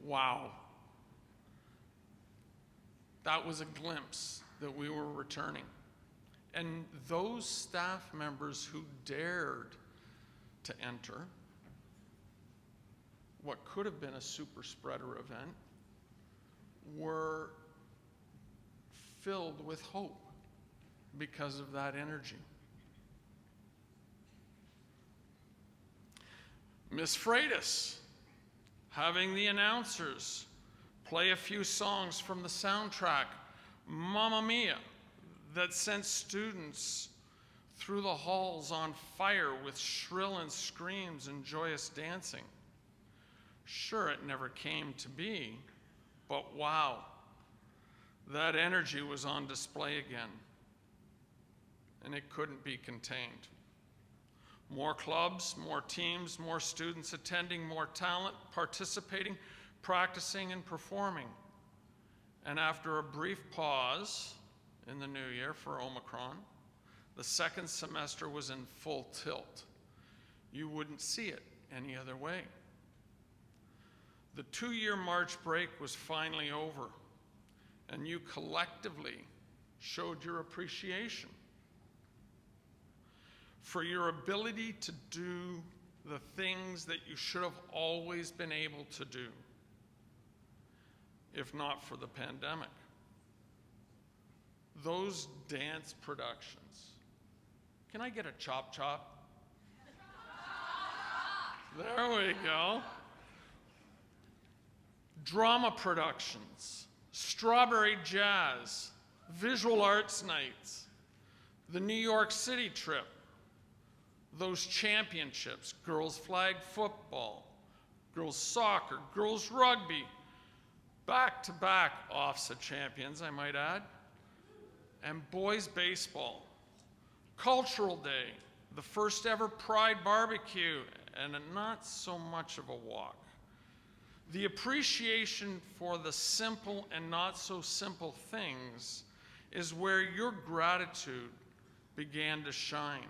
wow. That was a glimpse that we were returning. And those staff members who dared to enter what could have been a super spreader event were filled with hope because of that energy. Miss Freitas, having the announcers play a few songs from the soundtrack, Mamma Mia, that sent students through the halls on fire with shrill and screams and joyous dancing. Sure, it never came to be, but wow, that energy was on display again, and it couldn't be contained. More clubs, more teams, more students attending, more talent participating, practicing and performing. And after a brief pause in the new year for Omicron, the second semester was in full tilt. You wouldn't see it any other way. The 2-year March break was finally over, and you collectively showed your appreciation for your ability to do the things that you should have always been able to do, if not for the pandemic. Those dance productions. Can I get a chop chop? There we go. Drama productions, strawberry jazz, visual arts nights, the New York City trip, those championships, girls flag football, girls soccer, girls rugby, back-to-back OFSA champions, I might add, and boys baseball, cultural day, the first ever Pride barbecue, and not so much of a walk. The appreciation for the simple and not so simple things is where your gratitude began to shine.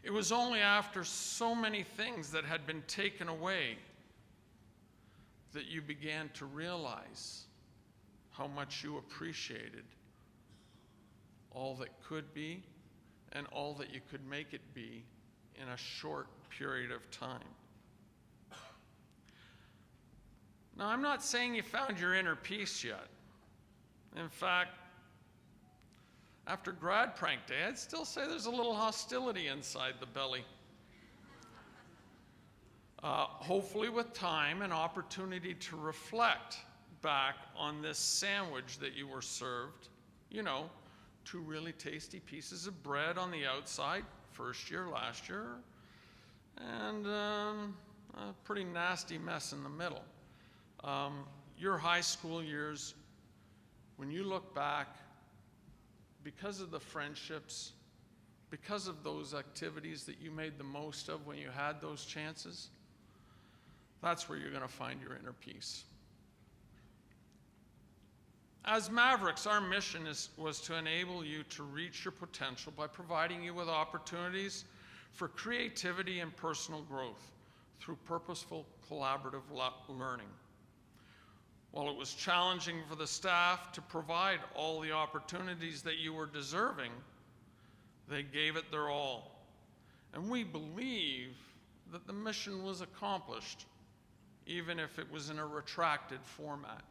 It was only after so many things that had been taken away that you began to realize how much you appreciated all that could be and all that you could make it be in a short period of time. Now, I'm not saying you found your inner peace yet. In fact, after grad prank day, I'd still say there's a little hostility inside the belly. Hopefully with time and opportunity to reflect back on this sandwich that you were served, you know, 2 really tasty pieces of bread on the outside, first year, last year, and a pretty nasty mess in the middle. Your high school years, when you look back, because of the friendships, because of those activities that you made the most of when you had those chances, that's where you're going to find your inner peace. As Mavericks, our mission was to enable you to reach your potential by providing you with opportunities for creativity and personal growth through purposeful collaborative learning. While it was challenging for the staff to provide all the opportunities that you were deserving, they gave it their all. And we believe that the mission was accomplished, even if it was in a retracted format.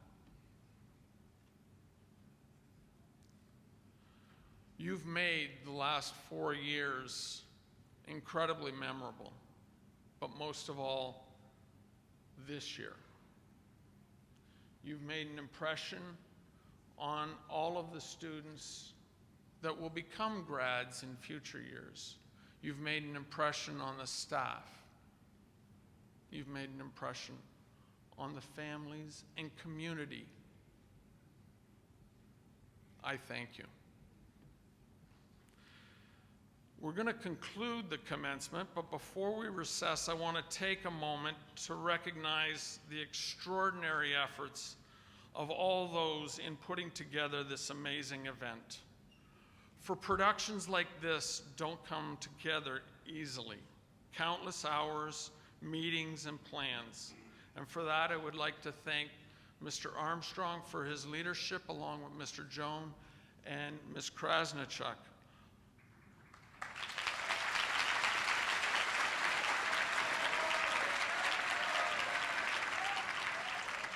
You've made the last 4 years incredibly memorable, but most of all, this year. You've made an impression on all of the students that will become grads in future years. You've made an impression on the staff. You've made an impression on the families and community. I thank you. We're going to conclude the commencement, but before we recess, I want to take a moment to recognize the extraordinary efforts of all those in putting together this amazing event. For productions like this don't come together easily. Countless hours, meetings, and plans. And for that, I would like to thank Mr. Armstrong for his leadership, along with Mr. Joan and Ms. Krasnichuk.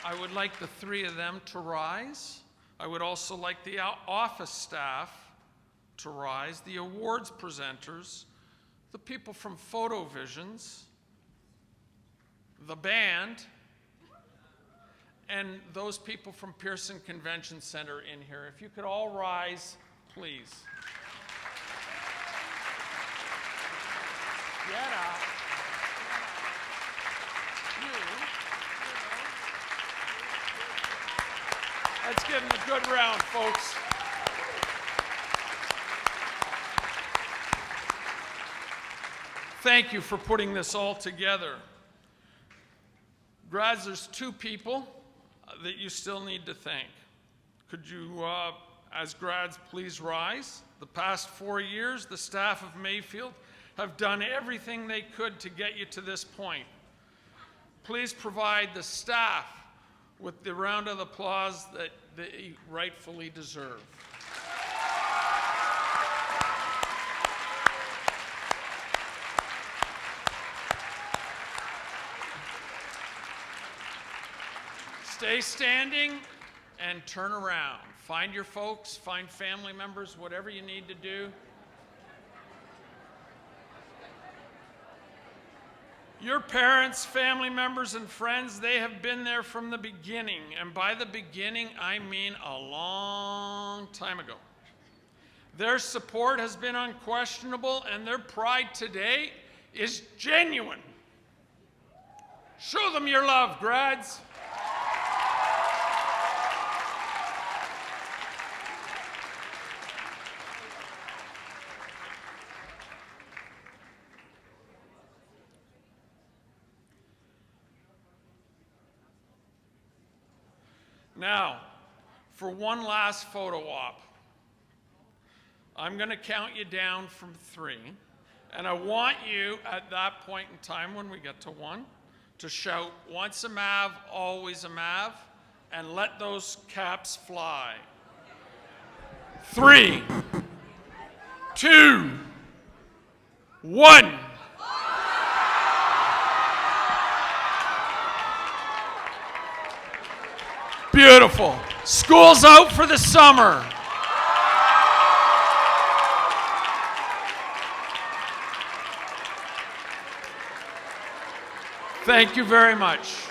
I would like the 3 of them to rise. I would also like the office staff to rise, the awards presenters, the people from Photo Visions, the band, and those people from Pearson Convention Center in here. If you could all rise, please. Get up. Let's give them a good round, folks. Thank you for putting this all together. Grads, there's 2 people that you still need to thank. Could you, as grads, please rise? The past 4 years, the staff of Mayfield have done everything they could to get you to this point. Please provide the staff with the round of applause that they rightfully deserve. Stay standing and turn around. Find your folks, find family members, whatever you need to do. Your parents, family members, and friends, they have been there from the beginning. And by the beginning, I mean a long time ago. Their support has been unquestionable, and their pride today is genuine. Show them your love, grads. Now, for one last photo op. I'm going to count you down from 3. And I want you, at that point in time when we get to 1, to shout, once a Mav, always a Mav, and let those caps fly. 3, 2, 1. Beautiful. School's out for the summer. Thank you very much.